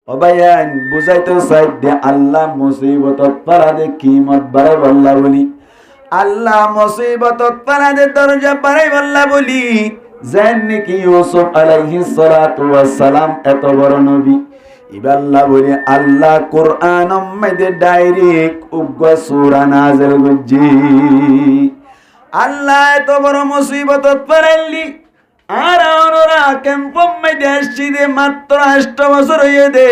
ও ভাইয়ান বুঝাইতে চাই দে আল্লাহ মুসিবতত পারাদে কিমত বাড়াই বল্লা বলি, আল্লাহ মুসিবতত পারাদে দরজা বাড়াই বল্লা বলি। যেন নাকি ইউসুফ আলাইহিস সালাতু ওয়াস সালাম এত বড় নবী, ইবাল্লাহ বলি আল্লাহ কোরআন মধ্যে ডাইরেক্ট উগ্র সূরা নাযিল করজি। আল্লাহ এত বড় মুসিবতত পারাইলি আর ওরা ক্যাম্পম মধ্যে আসছি দে মাত্র 8 বছর হয়ে দে।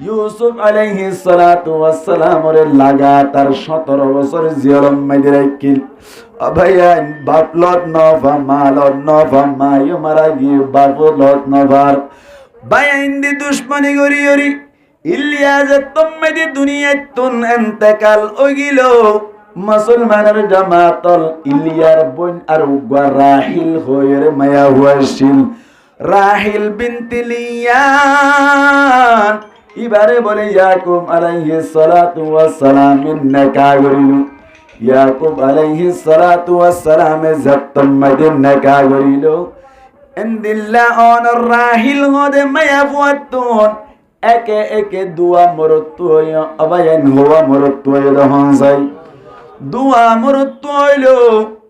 ইউসুফ আলাইহিস সালাতু ওয়াস সালাম ওরে লাগাতার 17 বছর জিয়রম মধ্যে রাখিল। ভাইয়ান বাপলত নভা মালত নভা মায়ো মারা গিয়ে বাপলত নভার ভাইয়ান দি দুশ্মনী গরি গরি ইলিয়াস তোমদি দুনিয়াত তুন ইন্তেকাল হইল। মুসলমানের জামাতল ইলিয়ার বোন আর উগা রাহিল হয়ের মায়া হুয়াশিল, রাহিল বিনতি লিয়ান এবারে বলে ইয়াকুব আলাইহিস সালাতু ওয়াস সালাম নেকা করিল। ইয়াকুব আলাইহিস সালাতু ওয়াস সালাম যত্তম মদিন নেকা করিল। ইনদিল্লা অন রাহিল হদে মায়া ফুয়াতুন একে একে দুয়া মরত্তু হইল। আবায়ান হওয়া মরত্তু হইল হনসাই দুয়া মরত্তু হইল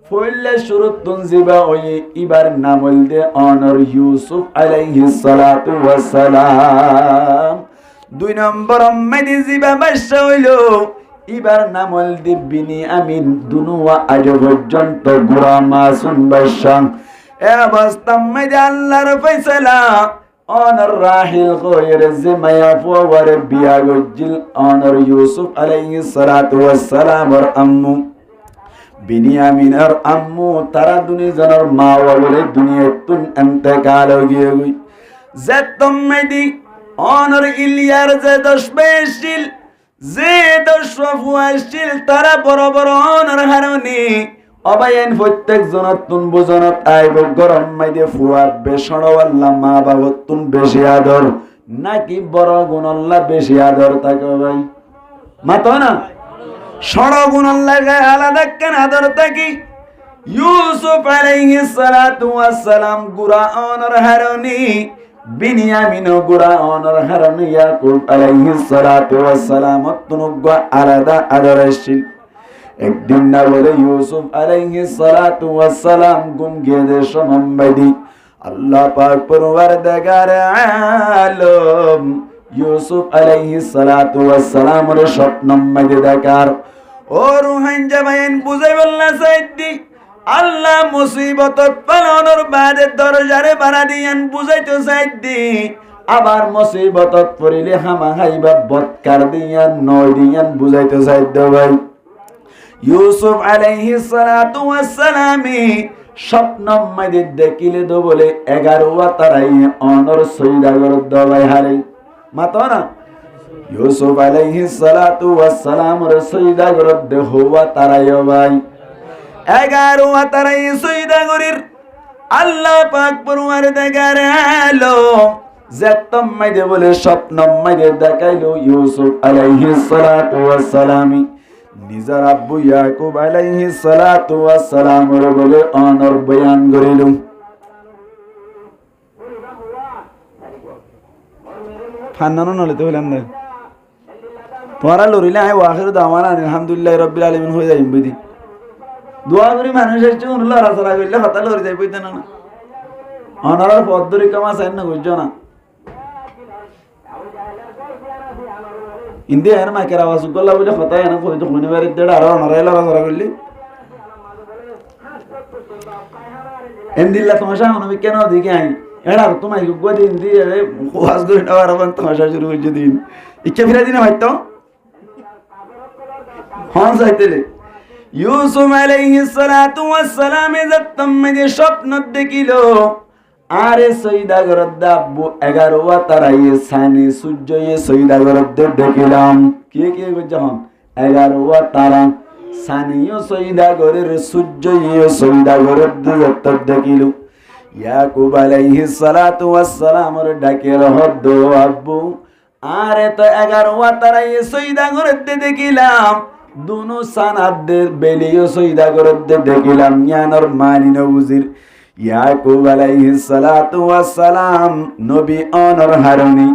ফইলে শুরুতুন জিবা ওই ইবার নাম হইল অনর ইউসুফ আলাইহিস সালাতু ওয়াস সালাম। 2 নম্বর মেদি জিবা বাদশা হইল ইবার নাম হইল বিনিয়ামিন। দুনুয়া আজ পর্যন্ত গুরা মাসুম বাদশা। এ অবস্থা মেদি আল্লাহর ফয়সালা অনর রাহিল খয়ের জিমায়া ফুয়ারে বিয়া গজিল অনর ইউসুফ আলাইহিস সালাতু ওয়াস সালাম আর আম্মু বিনিয়ামিন আর আম্মু তারা দুনিজনের মা বলে দুনিয়াতুন ইন্তেকাল হয়ে গই। যে তোমদি অনর ইলিয়ার যে 10 বেশিল যে 10 ফুয়াশিল তারা বড় বড় অনর হারনি অবায়ন প্রত্যেক জনতুন বুজনত আইব গরম মাইদে ফুয়ার বেসড়ওয়াল্লা মা বাবতুন বেশি আদর নাকি বড় গুণল্লা বেশি আদর থাকে ভাই মাতো না সড় গুণল্লা গায়ে আলাদা কেন আদর থাকি। ইউসুফ আলাইহিস সালাতু ওয়াস সালাম গুরা অনর হারনি বিনিয়ামিন গুরা অনর হারনি ইয়াকুব আলাইহিস সালাতু ওয়াস সালাম তুনুগা আলাদা আদর আসিল। একদিন না বলে ইউসুফ আলাইহিস সালাতু ওয়াস সালাম গুম গেদে সমম্বদি আল্লাহ পাক পরওয়ারদিগার আলম ইউসুফ আলাইহিস সালাতু ওয়াস সালাম এর স্বপ্নম মধ্যে দেখার ও রুহান জামাইন বুঝাই বলনা সাইদি আল্লাহ মুসিবতত পালনের বাদে দরজারে বাড়া দিয়ান বুঝাইতো সাইদি আবার মুসিবতত পড়িলে হামা হাইবা বৎকার দিয়ান নয় দিয়ান বুঝাইতো সাইদ ভাই। ইউসুফ আলাইহিস সালাতু ওয়াস সালাম স্বপ্নম মধ্যে দেখিলে দো বলে 11 তারাই অনর সৈদাগর দবাই হারে মাতো না। ইউসুফ আলাইহিস সালাতু ওয়াস সালাম এর সৈদাগর দে হওয়া তারাই ভাই 11 তারাই সৈদাগরের আল্লাহ পাক পরওয়ারদিগার আলম যেতম মধ্যে বলে স্বপ্নম মধ্যে দেখাইলো ইউসুফ আলাইহিস সালাতু ওয়াস সালাম নিজের আব্বু ইয়াকুব আলাইহিস সালাতু ওয়াস সালাম এর বলে অনর বয়ান করিল। ফান্নানো নলে তো হইলাম না তোরা লরিলে আই ওয়াখির দাওয়ানা আলহামদুলিল্লাহ রাব্বিল আলামিন হয়ে যাইম বুঝি দোয়া করি মানুষ এসে লড়া চড়া করলে হতা লড়ি যাই বুঝতে না অনর পদ্ধতি কামা চাই না বুঝছো না ইন্দি এর মাকের আওয়াজ করলা বলে কথা এনে কইতো শনিবারের দেড় আর অনরাই লড়া চড়া করলি এন্দিল্লা তোমাশা হনবি কেন দিকে আই এড়া তোমায় গুগো দিন দি ওয়াজ করে নেওয়ার আবার তোমাশা শুরু হইছে দিন ইচ্ছা ফিরা দিনা ভাইতো হন যাইতেলে ইউসুফ আলাইহিস সালাতু ওয়াস সালাম যতম মে স্বপ্ন দেখিলো আরে সৈদাগর দাব্বু 11 তারাই সানি সূর্যয়ে সৈদাগর দেখিলাম কে কে যখন 11 তারা সানিও সৈদাগরের সূর্যয়ে সৈদাগর যত দেখিলো ইয়াকুব আলাইহিস সালাতু ওয়াস সালাম ডাকে রহদ আব্বু আরে তো 11 তারাই সৈদাগর দেখিলাম দুনো সানাদের বেলিও সৈদাগর দেখিলাম ইয়ানর মানি নবুজির ইয়াকুব আলাইহিস সালাতু ওয়াস সালাম নবী অনর হারনি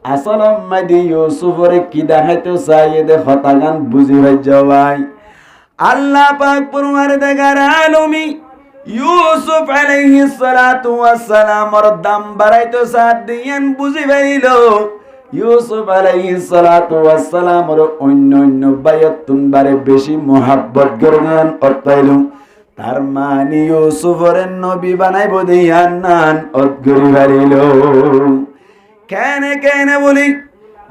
আসল মাইদি ইউসুফরে কি দেখাইতে চাই দে হতাগান বুঝি ভাই ভাই আল্লাহ পাক পরওয়ারদিগার আলমী ইউসুফ আলাইহিস সালাতু ওয়াস সালামর দাম বাড়াইতে সাথ দিয়েন বুঝি পাইল ইউসুফ আলাইহিস সালাতু ওয়াস সালামর অন্য বায়াতুন বারে বেশি মোহাব্বত করলেন অতইল তার মানে ইউসুফরে নবী বানাইব দিয়ান নান অতগরি বাড়িল কেন বলি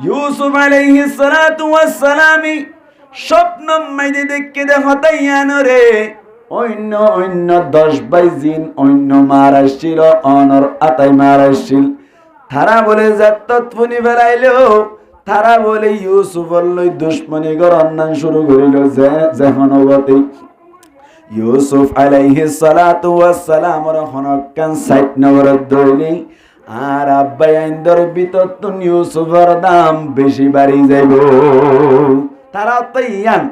ইউসুফ আলাইহিস সালাতু ওয়াস সালামি স্বপ্ন মাইদে দেখে হতাইয়ান রে অন্য 10 ভাই জিন অন্য মার আসছিল অনর আতাই মার আসছিল তারা বলে জাত্তফুনি বেড়াইলো তারা বলে ইউসুফর লই দুশ্মনী গরন্নান শুরু করিল যেহন অবতে ইউসুফ আলাইহিস সালাতু ওয়াস সালাম হনকান সাইট নগর দইলি আর আব্বাই আইন্দর ভিতর তুন ইউসুফের দাম বেশি বাড়ি যাইব তারা তো ইয়ান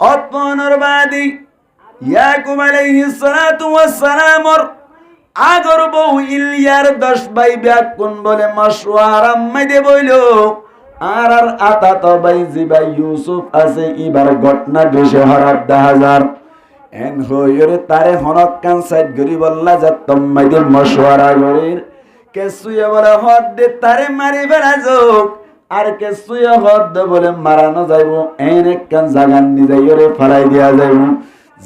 অতপনর বাদি ইয়াকুব আলাইহিস সালাতু ওয়াস সালামর আগর বউ ইলিয়ার 10 ভাই ব্যাকুন বলে মশওয়ারা মাইদে বইল আর আতা তো ভাই জিবা ইউসুফ আছে ইবার ঘটনা 200,000 এন হইরে তারে হনকান সাইড গরি বল্লা যাতম মাইদে মশওয়ারা গরির কেসুয়া বলে হদ দে তারে মারি ফেলা যোগ আর কেসুয়া হদ বলে মারানো যাইব এন একখান জাগান নিজাইরে ফেলাই দিয়া যাইব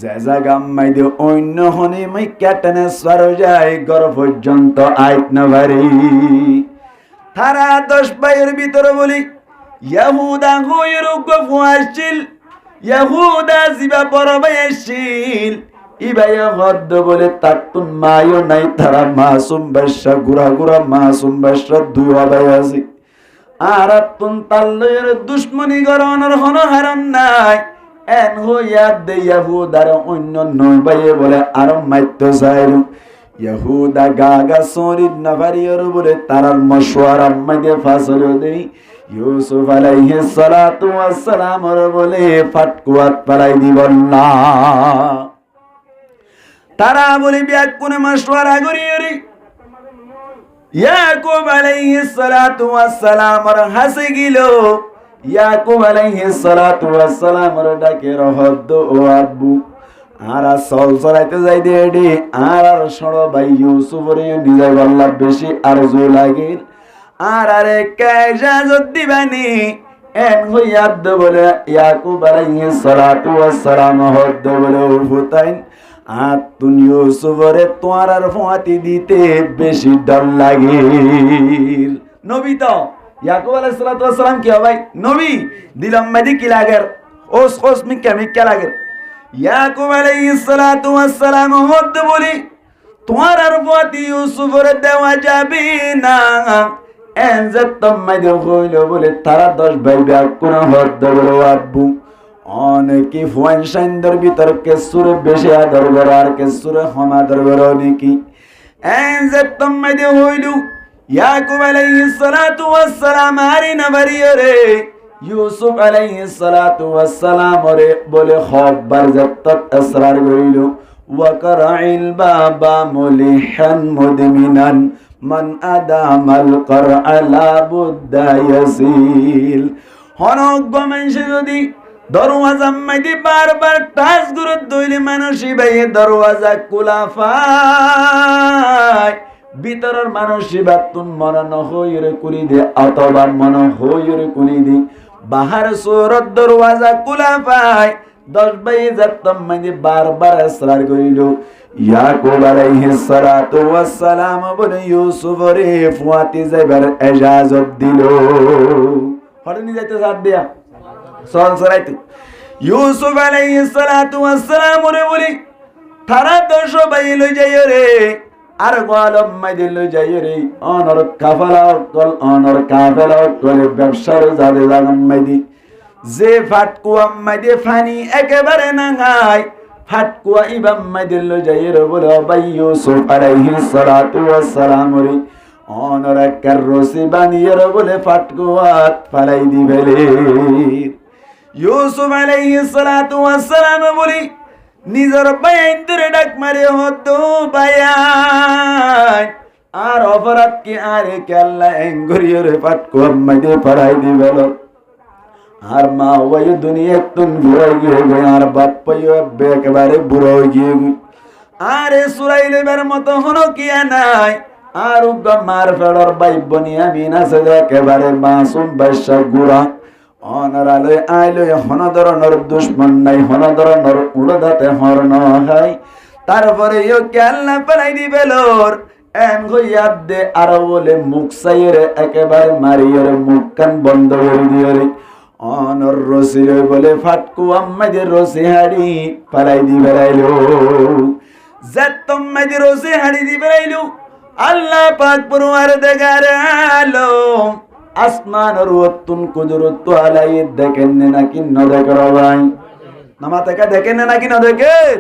যে জাগা মাইদে অন্য হনি মাই ক্যাটনে সর যায় গর পর্যন্ত আইত না ভারি তারা 10 ভাইয়ের ভিতরে বলি ইয়াহুদা হইর গফু আসছিল ইয়াহুদা জিবা বড় ভাই আসছিল ইবাইয়া হদ বলে তাতুন মায়ও নাই তারা মাসুম বাদশা গুরা মাসুম বাদশা দুই ভাই আছে আর তুন তাল্লের দুশ্মনী গরনের হন হারন নাই এন হইয়া দে ইয়াহুদার অন্য 9 ভাইয়ে বলে আর মাইত্য চাইল ইয়াহুদা গাগা সরিদ নাভারিয়র বলে তারার মশওয়ারা মাইদে ফাসল দেই ইউসুফ আলাইহিস সালাতু ওয়াস সালাম বলে ফাটকুয়াত পালাই দিবন না তারা বলে ব্যাক কোন মশওয়ারা করিয়রি ইয়াকুব আলাইহিস সালাতু ওয়াস সালাম হাসে গিল ইয়াকুব আলাইহিস সালাতু ওয়াস সালাম ডাকে রহদ ও আব্বু আর সল সরাইতে যাই দে আর সড় ভাই ইউসুফরে নিজে বল্লা বেশি আরজু লাগে আর আরে কাইজাজত দিবানি এন হইয়াদ বলে ইয়াকুব আলাইহিস সালাতু ওয়াস সালাম হদ বলে ফুতাইন আর তুন ইউসুফরে তোয়ার ফাঁতি দিতে বেশি ডর লাগে নবী তো ইয়াকুব আলাইহিস সালাতু ওয়াস সালাম কি ভাই নবী দিলাম মাদি কি লাগের ওস মিক্কা লাগের ইয়াকুব আলাইহিস সালাতু ওয়াস সালাম হদ বলি তোমার ফাঁতি ইউসুফরে দেওয়া যাবে না এনজত মাদি হইল বলে তারা 10 ভাই ব্যাক কোন হদ বলে আব্বু অনেকে ফুয়ান সাইন্দর ভিতর কেসুর বেশি আদর করে আর কেসুর হম আদর করে অনেকে এনজত মাদি হইল ইয়াকুব আলাইহিস সালাতু ওয়াস সালাম আরি নবরিয়রে ইউসুফ আলাইহিস সালাতু ওয়াস সালাম রে বলে খবর জত্তত আসরার করিল ওয়া কারাইল বাবা মুলিহান মুদমিনান মান আদামাল করআ লা বুদ্দা ইয়াসিল হনক গমেনছে যদি দরওয়াজা মাইদি বারবার টাচ করে দইলে মানুষই ভাইয়ে দরওয়াজা কুলাফায় ভিতরের মানুষই বাতুন মরণ হইরে কুলি দে অথবা মন হইরে কুলি দে বাহার সুরত দরওয়াজা কুলাফায় 10 ভাই যাতম মাইদি বারবার আসরার করিল ইয়াকুব আলাইহিস সালাতু ওয়াস সালাম বলে ইউসুফরে ফুয়াতি যাইবার ইজাজত দিল হরনি যাইতে সাথ দিয়া সল সরাইতে ইউসুফ আলাইহিস সালাতু ওয়াস সালাম রে বলি তারা 10 ভাই লই যাই রে আর গোয়ালম মাইদে লই যাই রে অনর কাফালা ব্যবসার যাবে জাগাম মাইদি যে ফাটকুয়া মাইদে ফানি একেবারে নাঙাই ফাটকুয়া ইবাম মাইদে লই যাই রে বলে ভাই ইউসুফ আলাইহিস সালাতু ওয়াস সালাম রে অনর একর রসি বানিয়ে রে বলে ফাটকুয়াত ফালাই দিবেলে ইউসুফ আলাইহিস সালাতু ওয়াস সালাম বলি নিজের বাইন ধরে ডাক মারে হতো বায়ান আর অপরাধ কি আরে কে আল্লাহ এঙ্গরিয়ে রে পাট কম্মাইতে পারাই দিবেল আর মা ওই দুনিয়া তুন বুড়াই গিয়ে গে আর বাপ পাইও একেবারে বুড়ো গিয়ে গে আরে সুরাইলের মতো হনো কি নাই আর উগ্র মার ফেড়র বাইব নিয়ে মিনা সে একেবারে মাসুম বাইশা গুড়া অনারালে আইলে হন ধরনের দুশ্মন নাই হন ধরনের উড়দাতে হর্ন হয় তারপরে ইও কেল্লা পালাই দিবেলোর এন হইয়াদ দে আর বলে মুখ সাইরে একেবারে মারিয়ে মুখ কান বন্ধ করে দিয়ে রে অনর রসি বলে ফাটকু আম্মাদের রসি হাড়ি পালাই দি বেড়াইলো জাত্তম্মাদের রসি হাড়ি দি বেড়াইলো আল্লাহ পাক পরওয়ার দেগার আলম আসমানের ওয়াতুন কুদরত আলাই দেখেন নাকি ন দেখর ভাই নামা থেকে দেখেন নাকি ন দেখের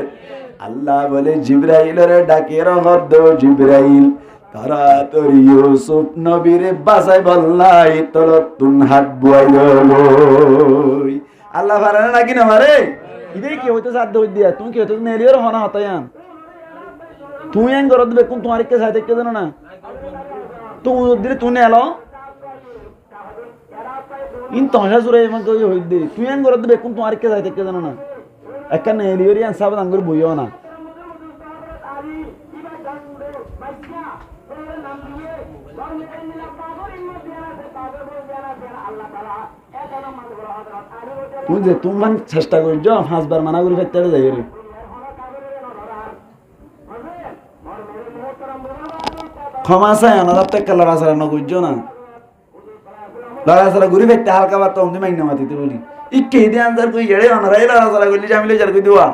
আল্লাহ বলে জিবরাইলের ডাকে রহত দো জিবরাইল তারা তোর ইউসুফ নবীরে বাসাই বললাই তলতুন হাত বুয়াই লই আল্লাহ পারে নাকি না মারে ইবে কি হইতে সাধ্য হই দিয়া তুমি কি হইতে নেলিয়র হনা হতায়ান তুই এন গরদ বেকুন তোমার কে সাথে কে জানো না তুমি দিলে তুই নেলো ইন তহা জুরে মন কই হই দে তুই এন গরদ বেকুন তোমার কে সাথে কে জানো না একটা নেলিয়রি আন সাব আঙ্গুর বইও না তুই যে তুমি চেষ্টা করছ 5 বার মানা করে ফেলতে যাই রে ক্ষমা চাই অনাদার থেকে লড়াছাড়া নগুজ না লড়াছাড়া ঘুরি ফেলতে হালকা বার্তা অমনি মাইনা মাতিতে বলি ইকে দিয়ে আনসার কই এড়ে অনারাই লড়াছাড়া করলি জামিলে যার কই দেওয়া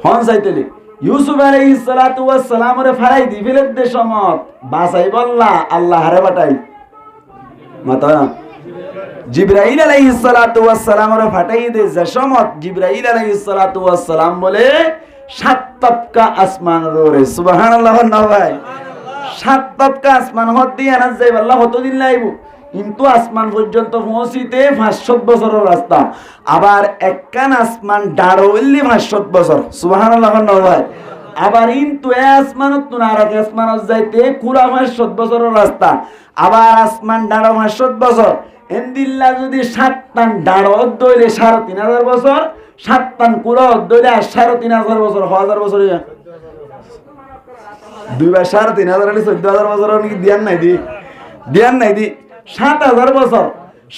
হন চাইতেলি ইউসুফ আলাইহিস সালাতু ওয়াস সালাম রে ফারাই দি ফেলের দে সমত বাসাই বললা আল্লাহ হারে বাটাই মাতা জিবরাইল আলাইহিস সালাতু ওয়াস সালাম রে ফাটাই দে যে সমত জিবরাইল আলাইহিস সালাতু ওয়াস সালাম বলে 7 তবকা আসমান রে সুবহানাল্লাহ না ভাই 7 তবকা আসমান হদ দিয়া না যাই আল্লাহ হতো দিন লাইবো কিন্তু আসমান পর্যন্ত পৌঁছিতে 500 বছরের রাস্তা আবার একখান আসমান ডাড়ো হইলি 500 বছর সুবহানাল্লাহ না ভাই আবার কিন্তু এই আসমানত তো আর এক আসমানত যাইতে পুরা 500 বছরের রাস্তা আবার আসমান ডাড়ো 500 বছর এন্দিল্লা যদি 7 টান ডাড়ো দইলে 3500 বছর 7 টান কুড়ো দইলে 3500 বছর 1000 বছর দুইবার 3500 হলে 14000 বছর নাকি দিয়ান নাই দি 7000 বছর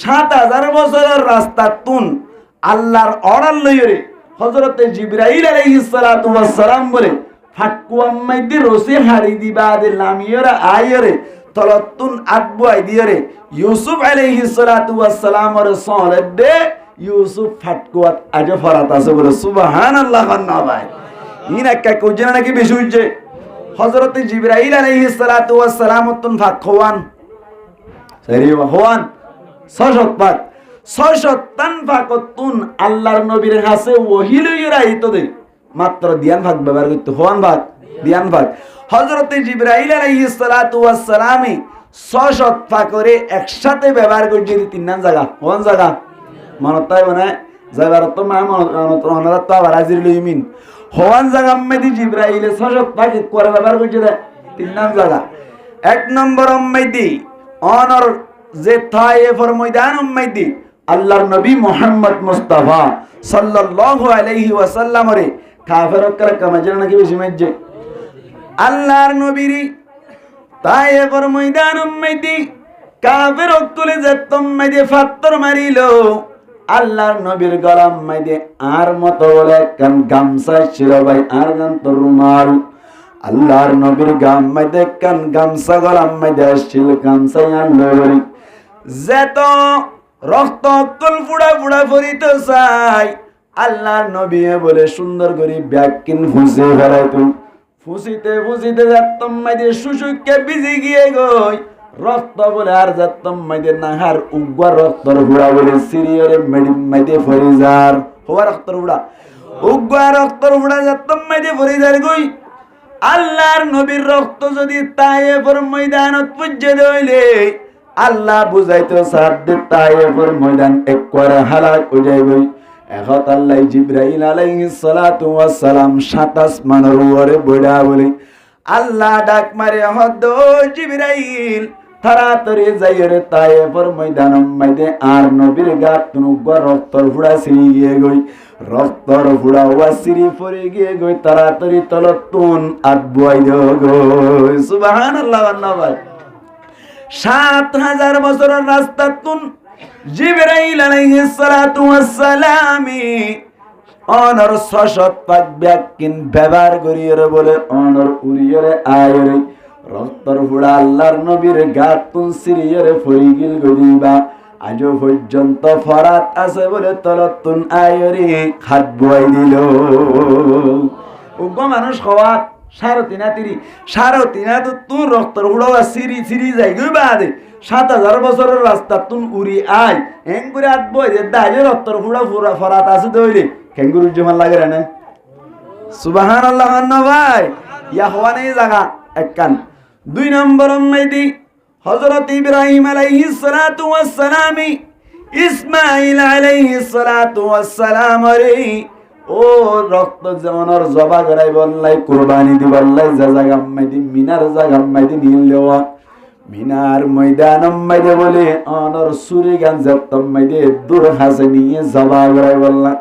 7000 বছরের রাস্তা তুন আল্লাহর অর্ডার লইরে হযরতে জিবরাইল আলাইহিস সালাতু ওয়াস সালাম বলে ফাটকু আম্মাইদি রসি হাড়ি দিবা দে লামিয়রা আয়রে তলতুন আকবুয়াই দিয়রে ইউসুফ আলাইহিস সালাতু ওয়াস সালাম এর সলে দে ইউসুফ ফাটকুয়াত আজ ফরাত আছে বলে সুবহানাল্লাহ না ভাই ইনা কা কোজনা নাকি বেশি হইছে হযরতে জিবরাইল আলাইহিস সালাতু ওয়াস সালাম তুন ফাকওয়ান সারি ওয়ান সশতপাক সশতান ফাকতুন আল্লাহর নবীর কাছে ওহী লইরা আইতো দে মাত্র ধ্যান ভাগ ব্যবহার করতে হওয়ান ভাগ ধ্যান ভাগ হযরতে জিবরাইল আলাইহিস সালাতু ওয়াস সালামে সশত করে একসাথে ব্যবহার করছে তিন নাম জায়গা হওয়ান জায়গা মনতাই মানে যাবার তো মা মনত অনারা তো আবার হাজির লইমিন হওয়ান জায়গা মেদি জিবরাইল সশত পাকে করে ব্যবহার করছে তিন নাম জায়গা এক নম্বর উম্মতি অনর যে তায়েফের ময়দান উম্মতি আল্লাহর নবী মুহাম্মদ মুস্তাফা সাল্লাল্লাহু আলাইহি ওয়াসাল্লাম রে কাফেরক করে কামাজের নাকি বেশি মাইজে আল্লাহর নবীর তায়েফের ময়দান উম্মতি কাফেরক তুলে যেতম মাইদে ফাত্তর মারিলো আল্লাহর নবীর গলাম মাইদে আর মতো বলে কান গামছা ছিল ভাই আর গান তো রুমাল আল্লাহর নবীর গাম মাইদে কান গামছা গলাম মাইদে ছিল গামছা আল্লাহর যেত রক্ত কল ফুড়া ফুড়া ফরিত চাই আল্লাহর নবী বলে সুন্দর করে ব্যাকিন ফুসে ফেলাইতো ফুসিতে ফুসিতে যাতম মাইদে সুসুককে ভিজে গিয়ে গই রক্ত বলে আর যাতম মাইদে নাহার উগ্র রক্তর ফুড়া বলে সিরিয়রে মেডিম মাইদে ফরিজার হওয়া রক্তর ফুড়া উগ্র রক্তর ফুড়া যাতম মাইদে ফরিজার গই আল্লাহর নবীর রক্ত যদি তায়েফের ময়দানত পুজ্জে দইলে আল্লাহ বুঝাইতো সাদ্দে তায়েফের ময়দান এক করে হালাক হয়ে যাইবই এখন আল্লাহ জিবরাইল আলাইহিস সালাতু ওয়াস সালাম 7 আসমানের উপরে বইড়া বলে আল্লাহ ডাক মারে হদ জিবরাইল তাড়াতাড়ি যাইরে তায়েফের ময়দান মধ্যে আর নবীর গাত তুনুগ রক্তর ফুড়া ছিঁড়ি গিয়ে গই রক্তর ফুড়া ওয়া ছিঁড়ি পড়ে গিয়ে গই তাড়াতাড়ি তলতুন আদবুয়াই গই সুবহানাল্লাহ ভাই ৭,০০০ বছরের রাস্তা তুন জিবরাইল আলাইহিস সালাতু ওয়াস সালাম অনর ৬০০ পাক ব্যাকিন ব্যবহার করিয়ে বলে অনর উড়িয়ে আয়রে রক্তর ফুড়া আল্লাহর নবীর গাত তুন সিরিয়ে ফরি গিল গরিবা আজ পর্যন্ত ফরাত আছে বলে তলতুন আয়রে হাত বুয়াই দিল উগ্র মানুষ হওয়াত ৩.৫ তো তুন রক্তর ফুড়া সিরি সিরি যাই গই বাদে ৭,০০০ বছরের রাস্তা তুন উড়ি আয় এং করে হাত বই দে দাজে রক্তর ফুড়া ফুরা ফরাত আছে দইলে কেঙ্গুরুর জমান লাগে রে সুবহানাল্লাহ ভাই ইয়া হওয়া নেই জায়গা একখান ২ নম্বর মেদি হযরত ইব্রাহিম আলাইহিস সালাতু ওয়াস সালাম ইসমাঈল আলাইহিস সালাতু ওয়াস সালাম রে ও রক্ত জমানোর জবা গড়াই বললাই কুরবানি দি বললাই জায়গা মেদি মিনার জায়গা মেদি নিলওয়া মিনার ময়দান মেদি বলে অনর সুরি গান জতম মেদি দূর হাসে নিয়ে জবা গড়াই বললা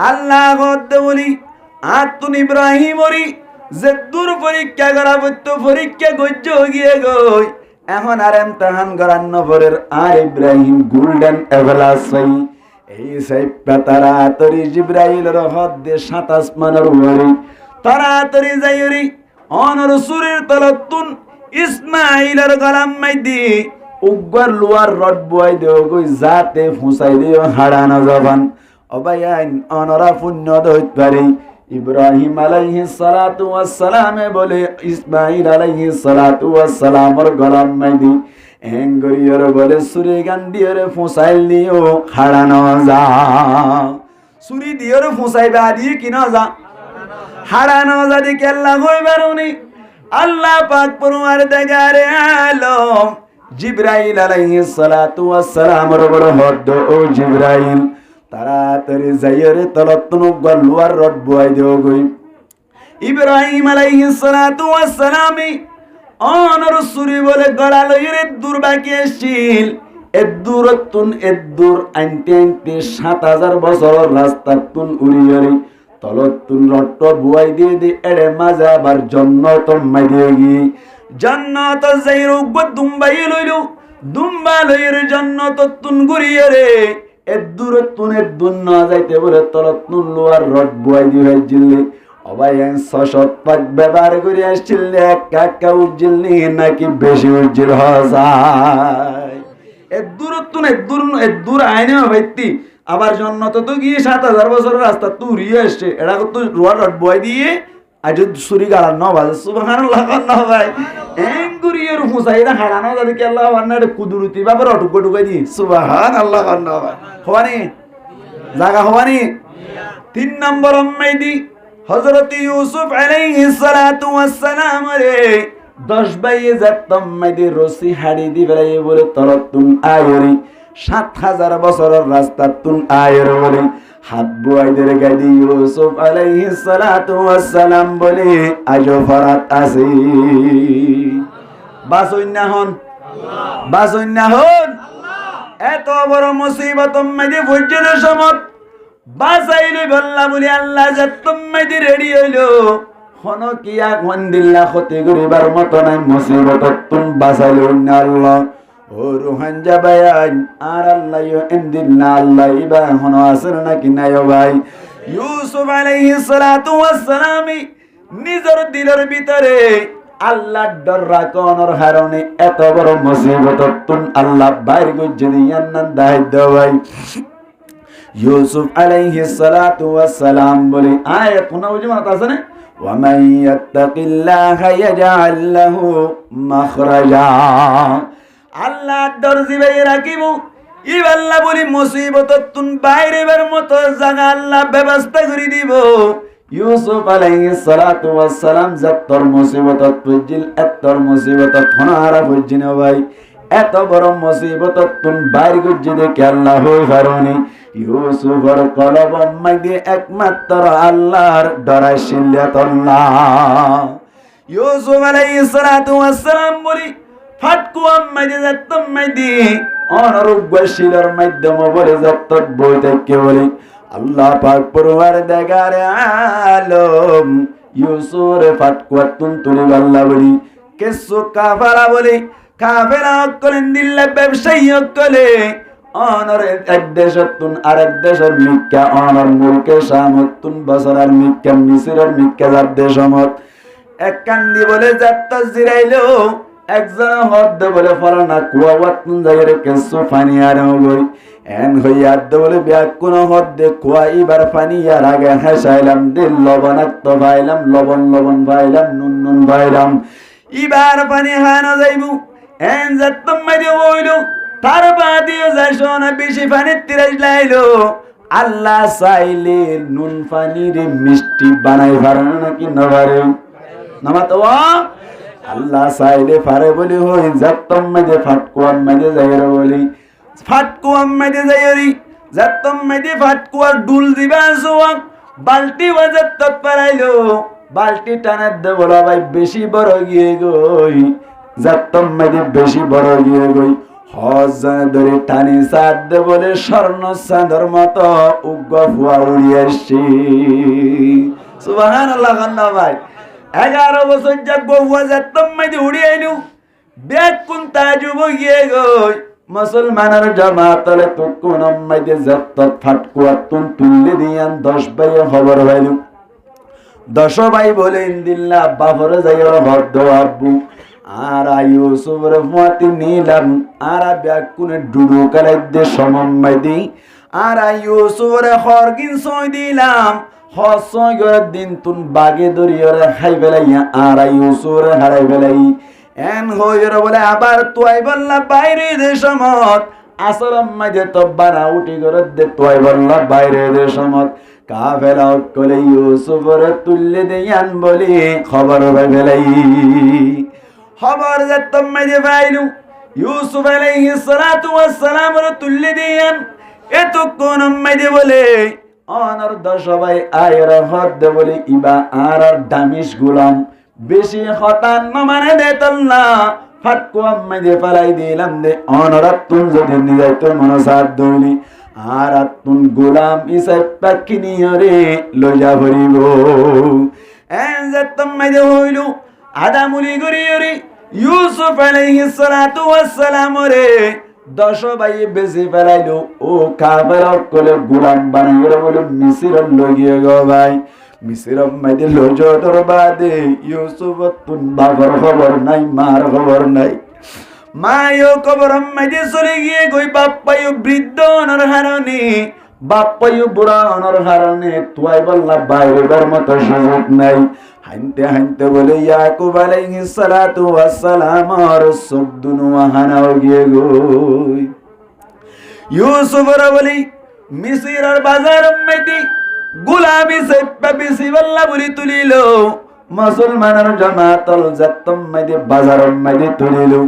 আল্লাহ গদ্দে বলি আতুন ইব্রাহিম ওরি যে দূর পরীক্ষা করা বইতো পরীক্ষা গজ্জ গিয়ে গই এখন আর ইমতিহান করান্ন পরের আর ইব্রাহিম গোল্ডেন এভালাসাই এই সাই পাতারা তরি জিব্রাইলের হদ্দে ৭ আসমানের উপরে তাড়াতাড়ি যাইরি অনর সুরের তলতুন ইসমাঈলের গলাম মাইদি উগ্র লোয়ার রড বয় দেও গই যাতে ফুসাই দিও হাড়ানো জবান অবায়ান অনরা পুণ্য দইত পারে ইব্রাহিম আলাইহিস সালাতু ওয়াস সালাম বলে ইসমাঈল আলাইহিস সালাতু ওয়াস সালামর গলাম মাইদি এঙ্গরিয়র বলে সুরে গান দিয়রে ফুসাইল দিও হাড়ানো যা সুরি দিয়রে ফুসাইবা দি কিনা যা হাড়ানো যা দি কেল্লা হইবারুনি আল্লাহ পাক পরওয়ার দেগারে আলম জিবরাইল আলাইহিস সালাতু ওয়াস সালামর বড় হদ ও জিবরাইল তাড়াতাড়ি যাইরে তলতুন গলুয়ার রড বয় দেও গই ইব্রাহিম আলাইহিস সালাতু ওয়াস সালাম অনর সুরি বলে গলা লইরে দূর বাকি আসছিল এদূর আনতে আনতে ৭,০০০ বছরের রাস্তা তুন উড়িয়ে তলতুন রট বুয়াই দিয়ে দি এড়ে মাঝে আবার জন্নত মাই দিয়ে গি জন্নত যাই রোগ দুম্বাই লইল দুম্বা লইরে জন্নত তুন ঘুরিয়ে রে এদূর না যাইতে বলে তলতুন লোয়ার রড বুয়াই দিয়ে জিল্লি অবায়ান ৬০০ পাক ব্যবহার করে আসছিল এক কাকা উজ্জিলনি নাকি বেশি উজ্জিল হয় এদূর আইনে ব্যক্তি আবার জন্নত তো গিয়ে ৭,০০০ বছরের রাস্তা তুরিয়ে আসছে এটা তো রোয়ার রড বয় দিয়ে আজ সুরি গাড়ার ন বাজে সুবহানাল্লাহ ভাই এঙ্গুরিয়ের ফুসাইরা হারানো যাতে কি আল্লাহ আন্নার কুদরতি বাবা রটুক ঢুকাই দি সুবহানাল্লাহ ভাই হওয়ানি জায়গা হওয়ানি ৩ নম্বর মেদি হযরত ইউসুফ আলাইহিস সালাতু ওয়াস সালাম রে 10 বাইয়ে যাতম মেদি রসি হাড়ি দিবেলাই বলে তরতুন আয়রি ৭,০০০ বছরের রাস্তা তুন আয়ের বলে হাত বুয়াইদের গাদি ইউসুফ আলাইহিস সালাতু ওয়াস সালাম বলে আজ ফরাত আছে বাসইন্না হন এত বড় মুসিবত মেদি ভুজনের সমত বাসাইলে বল্লা বলি আল্লাহ যাতম মেদি রেডি হইলো হন কিয়া মন্দিল্লা ক্ষতি করিবার মতো নাই মুসিবত তুন বাসাইলো না আল্লাহ ও রুহান যাবায়ান আর আল্লাহ ইনদিল্লা আল্লাহ ইবা হন আসর নাকি নাই ভাই ইউসুফ আলাইহিস সালাতু ওয়াস সালাম নিজের দিলের ভিতরে আল্লাহ ডর রাখনোর কারণে এত বড় মুসিবত তুন আল্লাহ বাইর গজ্জে দিয়ান না দায়িত্ব ভাই ইউসুফ আলাইহিস সালাতু ওয়াস সালাম বলে আয়াত কোন বুঝি মাথা আছে না ওয়া মান ইয়াত্তাকিল্লাহা ইয়াজআল লাহু মাখরাজা আল্লাহ ডর জিবাই রাখিব ই আল্লাহ বলি মুসিবত তুন বাইরে বের মতো জায়গা আল্লাহ ব্যবস্থা করে দিব ইউসুফ আলাইহিস সালাতু ওয়াস সালাম যতর মুসিবত পুজিল এতর মুসিবত ফনারা পুজিন ভাই এত বড় মুসিবত তুন বাইরে গজ্জে দেখে আল্লাহ হই ফারুনি ইউসুফর কলব মাইদে একমাত্র আল্লাহর ডরাই শিল্লাতুল্লাহ ইউসুফ আলাইহিস সালাতু ওয়াস সালাম বলি ফাটকুয়াম মাইদে যাত্তম মাইদি অনরুগ্বশিলার মাধ্যমে বলে যাত্ত বই থেকে বলি আল্লাহ পাক পরওয়ারদিগারে আলম ইউসুফ ফাটকুয়াতুন তুলি আল্লাহ বলি কেসু কাফারা বলি কাফেরা করেন দিল্লা ব্যবসায়ী কলে অনর এক দেশতুন আরেক দেশের মিক্কা অনর মুলকে শামতুন বসরার মিক্কা মিসরের মিক্কা যার দেশমত এক কান্দি বলে যাত্তা জিরাইলো একজন হদ্দ বলে ফলানা কুয়াওয়াতুন জায়রে কেসু ফানি আর গই এন হইয়াদ বলে ব্যাকুন হদ্দে কুয়া ইবার ফানি আর আগে হাসাইলাম দিল লবণাক্ত ভাইলাম লবণ লবণ ভাইলাম নুন নুন ভাইলাম ইবার পানি হানো যাইবু এন যাত্তম মাইদি হইলো তার বাদিও যাইছো না বেশি পানি তিরাজ লাইলো আল্লাহ চাইলে নুন পানির মিষ্টি বানাই পারে নাকি না পারে নামাতো আল্লাহ চাইলে পারে বলি হই যাত্তম মাইদি ফাটকুয়াম মাইদি যাইরো বলি ফাটকুয়াম মাইদি যাইরি যাত্তম মাইদি ফাটকুয়ার ডুল দিবা সোয়াক বালতি ওয়াজাত পারাইলো বালতি টানার দে বলা ভাই বেশি বড় গিয়ে গই যাত্তম মাইদি বেশি বড় গিয়ে গই হজ ধরে টানি সাদ দে বলে স্বর্ণ চাঁদর মতো উগ্র ফুয়া উড়িয়ে আসছি সুবহানাল্লাহ আল্লাহ ভাই 11 বছর যাক বউয়া যাত্তম মাইদি উড়িয়ে আইনু ব্যাগ কোন তাজুব গিয়ে গই মুসলমানের জামাতলে তো কোন মাইদি যাত্তত ফাটকুয়াতুন তুললে দিয়ান 10 ভাই খবর হইল 10 ভাই বলে ইন্দিল্লাহ বাপরে যাইও হদ্দ আব্বু আর ইউসুফের ফাতি নিলাম আর ব্যাকুনে ডুডু কালাই দে সমম্মাই দি আর ইউসুফের খরগিন সই দিলাম হসগর দিন তুন বাগে দরিয়রে খাই বেলাইয়া আর ইউসুফের হারাই বেলাই এন হইর বলে আবার তুই বললা বাইরে দেশমত আসরম মাঝে তো বানা উঠি করে দে তুই বললা বাইরে দেশমত কাফেলা কলে ইউসুফের তুললে দেয়ান বলি খবর ভাই বেলাই খবর যাত্তম মাইদি পাইলু ইউসুফ আলাইহিস সালাতু ওয়াস সালাম তুললে দেয়ান এত কোন মাইদি বলে অনর 10 ভাই আয়র হদ বলি ইবা আর দামিশ গুলাম বেশি হতান মানে দেতল না ফাটকুয়াম মাইদি পালাই দিলাম দে অনর তুন যদি নিজাই তোর মনসাদ দইলি আর তুন গোলাম ইসাই পাকিনি রে লইয়া ভরিব এন যাত্তম মাইদি হইলু আদামুলি গরিয়রি ইউসুফ আলাইহিস সালাতু ওয়াস সালাম রে 10 ভাই বেশি ফেলাইলো ও কাফের কোলে গোলাম বানাইলো বলে মিসির লইয়ে গো ভাই মিসির মাইদি লজো তোর বাদে ইউসুফ তুন বাবার খবর নাই মার খবর নাই মায়ো কবর মাইদি চলে গিয়ে গই বাপ্পায়ু বৃদ্ধ অনর হারণে বাপ্পায়ু বুড়া অনর হারণে তুই বললা বাইরের মতো সুযোগ নাই হানতে হানতে বলে ইয়াকুব আলাইহিস সালাতু ওয়াস সালাম আর সবদুনু হানাও গিয়ে গই ইউসুফ বলি মিসরের বাজার মাইদি গোলামি সেপ্পা বেশি বললা বলি তুলিলো মুসলমানের জামাতল যাত্তম মাইদি বাজার মাইদি তুলিলো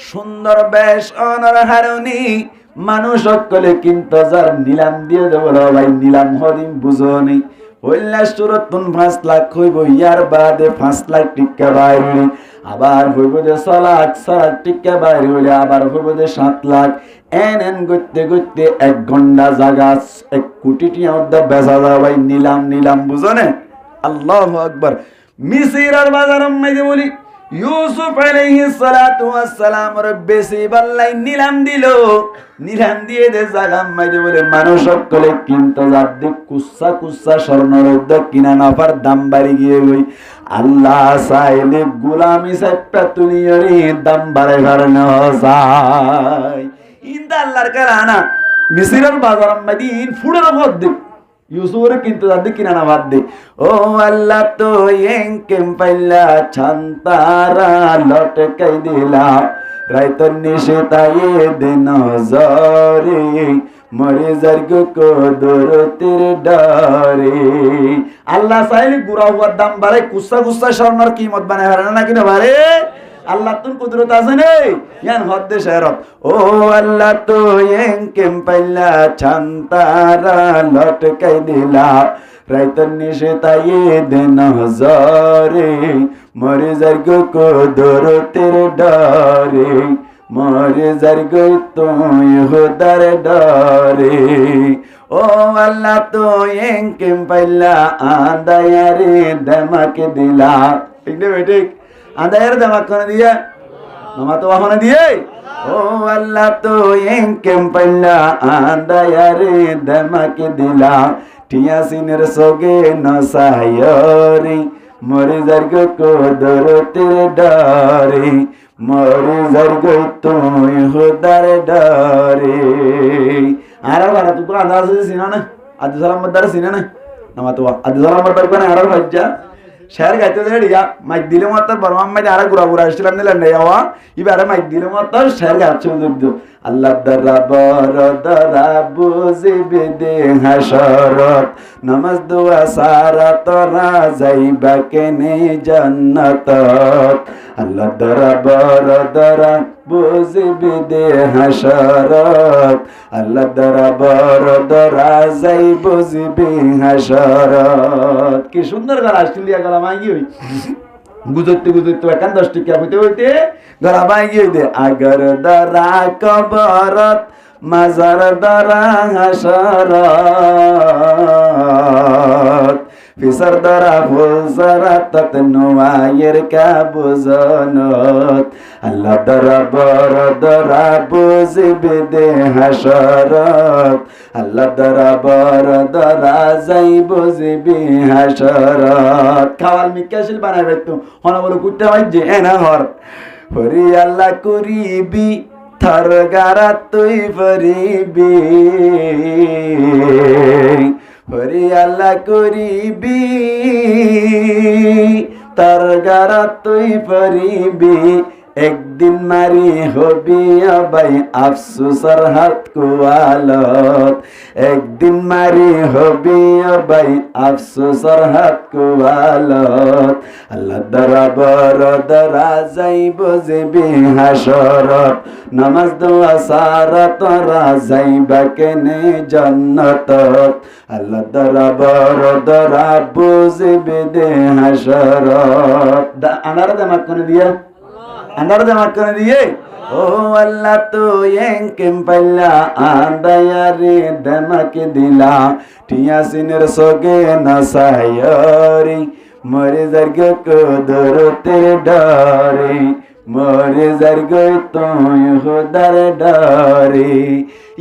সুন্দর বেশ অনর হারণি মানুষ সকলে কিন্তু যার নিলাম দিয়ে দেব ভাই নিলাম হরিম বুঝনি হইলা সুরতুন 5 লাখ হইব ইয়ার বাদে 5 লাখ টিকা বাইরে আবার হইব যে 6 লাখ টিকা বাইরে হইলে আবার হইব যে 7 লাখ এন গইতে গইতে 1 ঘন্টা জায়গা 1 কোটি টিয়া অর্ধ বেচা যাবে ভাই নিলাম নিলাম বুঝনে আল্লাহু আকবার মিসরের বাজারের মধ্যে বলি ইউসুফ আলাইহিস সালাতু ওয়াস সালাম বেশি বললাই নিলাম দিলো নিলাম দিয়ে দে জাগাম মাইদে বলে মানুষ সকলে কিনতে যাবে কুচ্ছা কুচ্ছা স্বর্ণরৌদ্র কিনা নাফার দাম বাড়ি গিয়ে গই আল্লাহ চাইলে গোলামি সাইপা তুলিয়রি দাম বাড়ে কারণে হসাই ইন্দা আল্লাহর কারণা মিসরের বাজার মাইদিন ফুড়ের মধ্যে ইউসুফরে কিন্তু যাদের কিনা না বাদ দে ও আল্লাহ তো এঙ্কেম পাইলা ছান্তারা লটকাই দিলা রাইত নিশে তাইয়ে দে নজরে মরে যার্গ কদর তের ডরে আল্লাহ চাইলে গুড়া হওয়ার দাম বাড়ায় কুস্সা কুস্সা স্বর্ণর কিমত বানায় হারানা না কিনা বাড়ে আল্লাহ তুন কুদরত আছে নেই ইয়ান হদ্দে শেরত ও আল্লাহ তো এঙ্কেম পাইলা ছান্তারা লটকাই দিলা রাইতন নিশে তাইয়ে দেন হজারে মরে যার গো কদরতের ডারে মরে যার গো তুই হুদার ডারে ও আল্লাহ তো এঙ্কেম পাইলা আন্দায়ারে দেমাকে দিলা ঠিক না ঠিক আন্দায়ারে দেমাক করে দিয়ে মামা তো বাহনে দিয়ে ও আল্লাহ তো এঙ্কেম পাইলা আন্দায়ারে দেমাকে দিলা টিয়াসিনের সগে নসায়রি মরে যার গো কদরতের ডারে মরে যার গো তুই হুদার ডারে আর বারা তুই কোরআন দাস সিনা না আদি সালাম মদার সিনা না নামা তো আদি সালাম মদার কোন আর হজ্জা শেয়ার গাইতে দেড়িয়া মাইক দিলে মত বরমাম মাই আর গুরা গুরা আসছিলাম নিলেন নাই আওয়া ইবারে মাইক দিলে মত শেয়ার গাচ্ছে উদ্দ আল্লাহ দরবার দরা বুঝিবে দে হাশরত নামাজ দোয়া সারা তোরা যাইবা কেনে জান্নাত আল্লাহ দরবার দরা বুঝিবে দে হাশরত আল্লাহ দরবার দরা যাই বুঝিবে হাশরত কি সুন্দর গান আসলিয়া গলা মাই গই গুজরতে গুজরতে একান 10 টিকা হইতে হইতে গলা মাই গই দে আগর দরা কবরত মাজার দরা হাশরত ফিসার দরা ফুলসারাত নোয়ায়ের কাবুজনত আল্লাহ দরবার দরা বুঝিবে দে হাশরত আল্লাহ দরবার দরা যাই বুঝিবে হাশরত খাওয়াল মিকাশিল বানাবে তো হনা বলো কুত্তে হয় যে এনা হর ফরি আল্লাহ করিবি থার গারা তুই ফরিবি ফরি আল্লাহ করিবি তার গারা তুই ফরিবি একদিন মারি হবি ভাই আফসোসর হাত কুয়ালত একদিন মারি হবি ভাই আফসোসর হাত কুয়ালত আল্লাহ দরবার দরা যাই বুঝিবি হাশরত নামাজ দোয়া সারা তোরা যাইবা কেনে জান্নাত আল্লাহ দরবার দরা বুঝিবি দে হাশরত আনার দামাক কোন দিয়া আন্দার জামাত করে দিয়ে ও আল্লাহ তো এঙ্কেম পাইলা আন্দায়ারে দেমাকে দিলা টিয়াসিনের সগে নসায়রি মরে যার গো কদরতের ডারে মরে যার গো তুই হুদার ডারে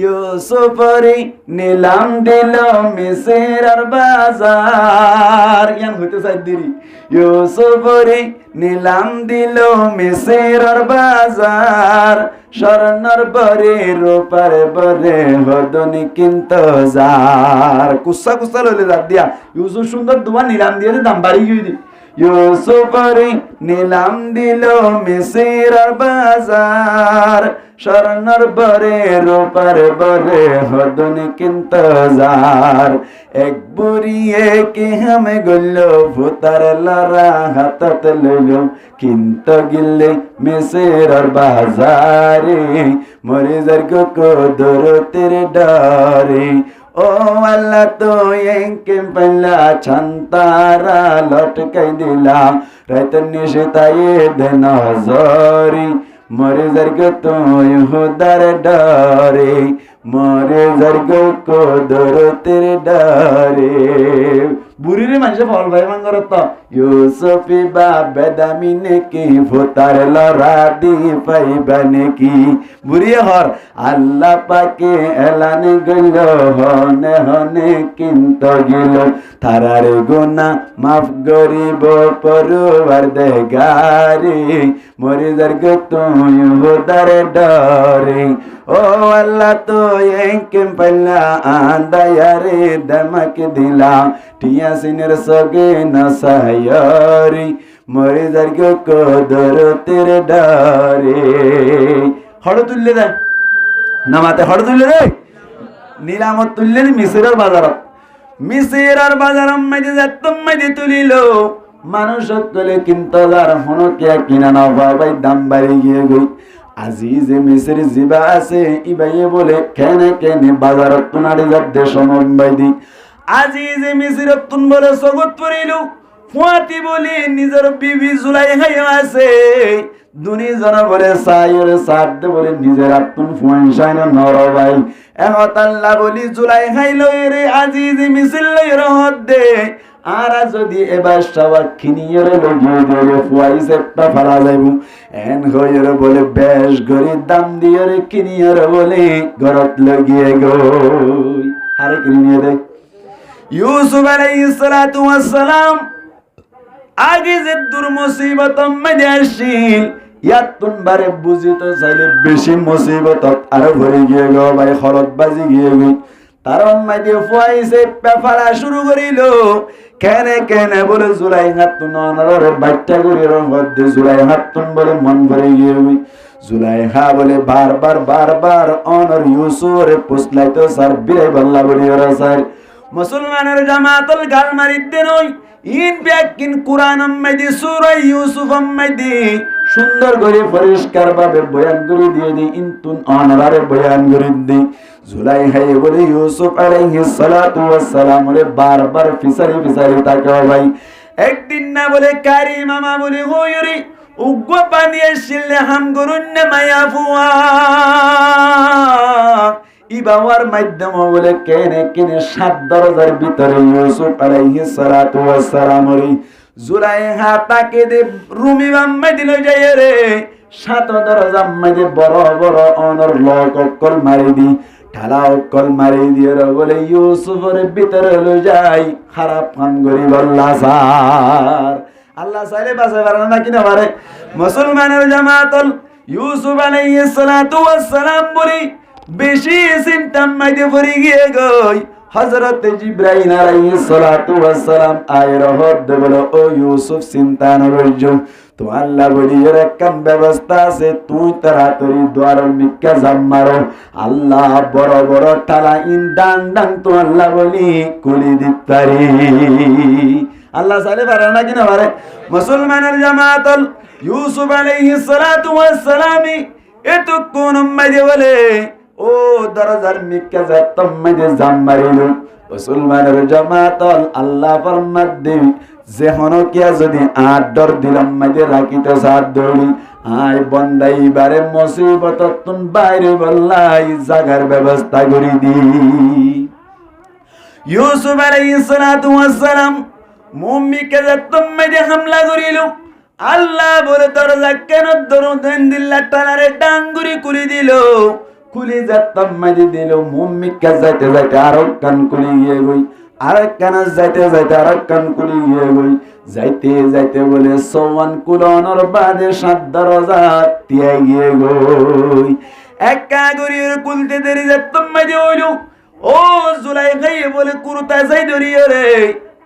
ইউসুফরি নিলাম দিল মিসরের বাজার ইয়ান হইতে চাই দিরি ইউসুফরি নিলাম দিল মিসরের বাজার স্বর্ণর বরে রূপার বরে হদনি কিন্তু যার কুসা কুসা লইলে যার দিয়া ইউসুফ সুন্দর তোমার নিলাম দিয়ে দাম বাড়ি গিয়ে দি ইউসুফরি নিলাম দিল মিসরের বাজার স্বর্ণর বরে রূপার বরে হদনি কিন্তু যার এক বুড়িয়ে কি হামে গল্ল ভূতার লড়া হাতত লইল কিন্তু গিল্লে মিসরের বাজারে মরে যার গো কদরতের ডারে ও আল্লাহ তো এঙ্কেম পাইলা ছান্তারা লটকাই দিলাম রাইতন নিশে তাইয়ে দেন হজরি মরে যার গো তুই হুদার ডারে মরে যার গো কদরতের ডারে বুড়িরে মানুষে ফল ভাই মাঙ্গর তো ইউসুফি বা বেদামি নেকি ভূতার লড়া দি পাইবা নেকি বুড়ি হর আল্লাহ পাকে এলানে গইল হনে হনে কিন্তু গিল তারার গুনাহ মাফ করিব পরওয়ারদিগারে মরে যার গো তুই হুদার ডারে ও আল্লাহ তো এঙ্কেম পাইলা আন্দায়ারে দেমাকে দিলা টিয়াসিনের সগে নসায়রি মরে যার গো কদরতের ডারে হড় তুললে দেয় নামাতে হড় তুললে রে নিলামত তুললে মিসরের বাজারত মিসরের বাজারম মাইতে যাতম মাইতে তুলিল মানুষ সকলে কিনতে যার হনো কে কিনা না বাবাই দাম বাড়ি গিয়ে গই আজি যে মিসরি জিবা আছে ইবাইয়ে বলে কেনে কেনে বাজারত তুনারে যাতে সমবাই দি আজিজ মিসর তুন বলে সগত পড়িল ফুয়াতি বলি নিজের বিবি জুলাইখা আছে দুনি জন বলে সাইর সাদ বলে নিজের আত্মন ফুয়াইন নর ভাই এহত আল্লাহ বলি জুলাইখাই লই রে আজিজ মিসর লই রহত দে আর যদি এবার সবার খিনিয়রে লগিয়ে দিলে ফুয়াইছে একটা ফালা যাইব এন হইরে বলে বেশ গরি দাম দিয়ে রে কিনিয়রে বলে ঘরত লগিয়ে গই আরে কিনিয়ে দে ইউসুফ আলাইহিস সালাতু ওয়াস সালাম আগে যে দূর মুসিবত মধ্যে আসিল ইয়াতুন বারে বুঝিত চাইলে বেশি মুসিবত আর ভরে গিয়ে গো ভাই খরচ বাজি গিয়ে গই তার মধ্যে ফুয়াইছে পেফারা শুরু করিল কেনে কেনে বলে জুলাইখা তুন অনরে বাচ্চা করে মধ্যে জুলাইখা তুন বলে মন ভরে গিয়ে গই জুলাইখা বলে বারবার অনর ইউসুফরে পুছলাইতো স্যার বিলাই বল্লা বলি ওরা স্যার মুসলমানের জামাতল গাল মারিতে নই ইন ব্যাকিন কুরআন মধ্যে সূরা ইউসুফ মধ্যে সুন্দর করে পরিষ্কার ভাবে বয়ান করে দিয়ে দি ইনতুন অনরারে বয়ান করে দি জুলাইখা বলে ইউসুফ আলাইহিস সালাতু ওয়াস সালাম বলে বারবার ফিসারি তাকাও ভাই একদিন না বলে কারি মামা বলে হইরি উগ্র পানি এসিলে হাম গরুন না মায়া ফুয়া ইবাওয়ার মাধ্যম বলে কেনে 7 দরজার ভিতরে ইউসুফ আলাইহিস সালাতু ওয়াস সালাম রে জুলাইখা তাকে দে রুমি বাম্মা দিল যায় রে 7 দরজা মধ্যে বড় অনর লোক কল মারি দি ঠালা কল মারি দিয়ে বলে ইউসুফের ভিতরে লই যাই খারাপ কাম করি বল্লা স্যার আল্লাহ চাইলে বাঁচে পারে না কিনা পারে মুসলমানের জামাতল ইউসুফ আলাইহিস সালাতু ওয়াস সালাম বলি বেশি চিন্তা মাইতে পড়ে গিয়ে গই হযরত জিবরাইল আলাইহিস সালাতু ওয়াস সালাম আয়ের হদ বলে ও ইউসুফ চিন্তা না করছো তো আল্লাহ বলি এর একটা ব্যবস্থা আছে তুই তাড়াতাড়ি দ্বারের মিক্কা জাম মারো আল্লাহ বড় টালা ডান তো আল্লাহ বলি কুলি দিতারি আল্লাহ সালে পারে না কিনা পারে মুসলমানের জামাতল ইউসুফ আলাইহিস সালাতু ওয়াস সালাম এত কোন মাইদে বলে ও দরজার মিক্কা জাতম মাইদে জাম মারিল মুসলমানের জামাতল আল্লাহ ফরমাত দেবি যে হনো কিয়া যদি আদর দিলাম মাইদে রাখিতে সাদ দৌড়ি আয় বন্দাই বারে মুসিবত তুন বাইরে বল্লাই জাগার ব্যবস্থা করি দি ইউসুফ আলাইহিস সালাতু ওয়াস সালাম মুমিকে জাতম মাইদে হামলা করিল আল্লাহ বলে দরজা কেন দরদেন দিল্লা টানারে ডাঙ্গুরি কুলি দিল কুলি জাতম মাইদে দিল মুমিকে যাইতে আরো কান কুলি গিয়ে গই আরেক কানা যাইতে আরেক কান কুলি গিয়ে গই যাইতে বলে সওয়ান কুলনর বাদে 7 দরজা তিয়াই গিয়ে গই একা গরির কুলতে দেরি জাতম মাইদে হইল ও জুলাইখা বলে কুরতা যাই ধরিয়ে রে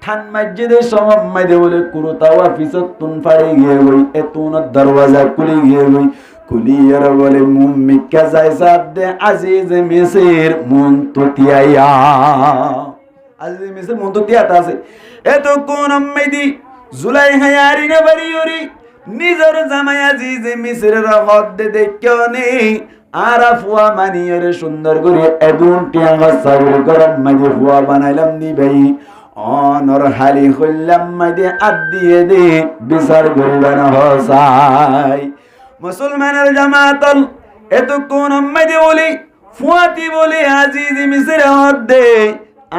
ঠান মসজিদে সমম মাইদে বলে কুরতা ওয়াফিসত তুন ফাড়ে গিয়ে গই এতুন দরওয়াজা কুলি গিয়ে গই কুলিয়ার বলে মুমিকা যাই সাদে আজিজ মিসর মন তো তিয়াইয়া আজিজ মিসর মন তো তিয়াতা আছে এত কোন আম্মাইদি জুলাইখা আরি না বাড়িওরি নিজের জামাই আজিজ মিসরের হদ দে দেখো নেই আরা ফুয়া মানিয়রে সুন্দর করে এদুন টিয়া গাছাগুলো গরম মাঝে ফুয়া বানাইলাম নি ভাই অনর হালি হইলাম মাঝে আদ দিয়ে দে বিচার করিবেন হসাই মুসলমানের জামাতল এত কোন মাঝে বলি ফুয়াতি বলি আজিজ মিসরে হদ দে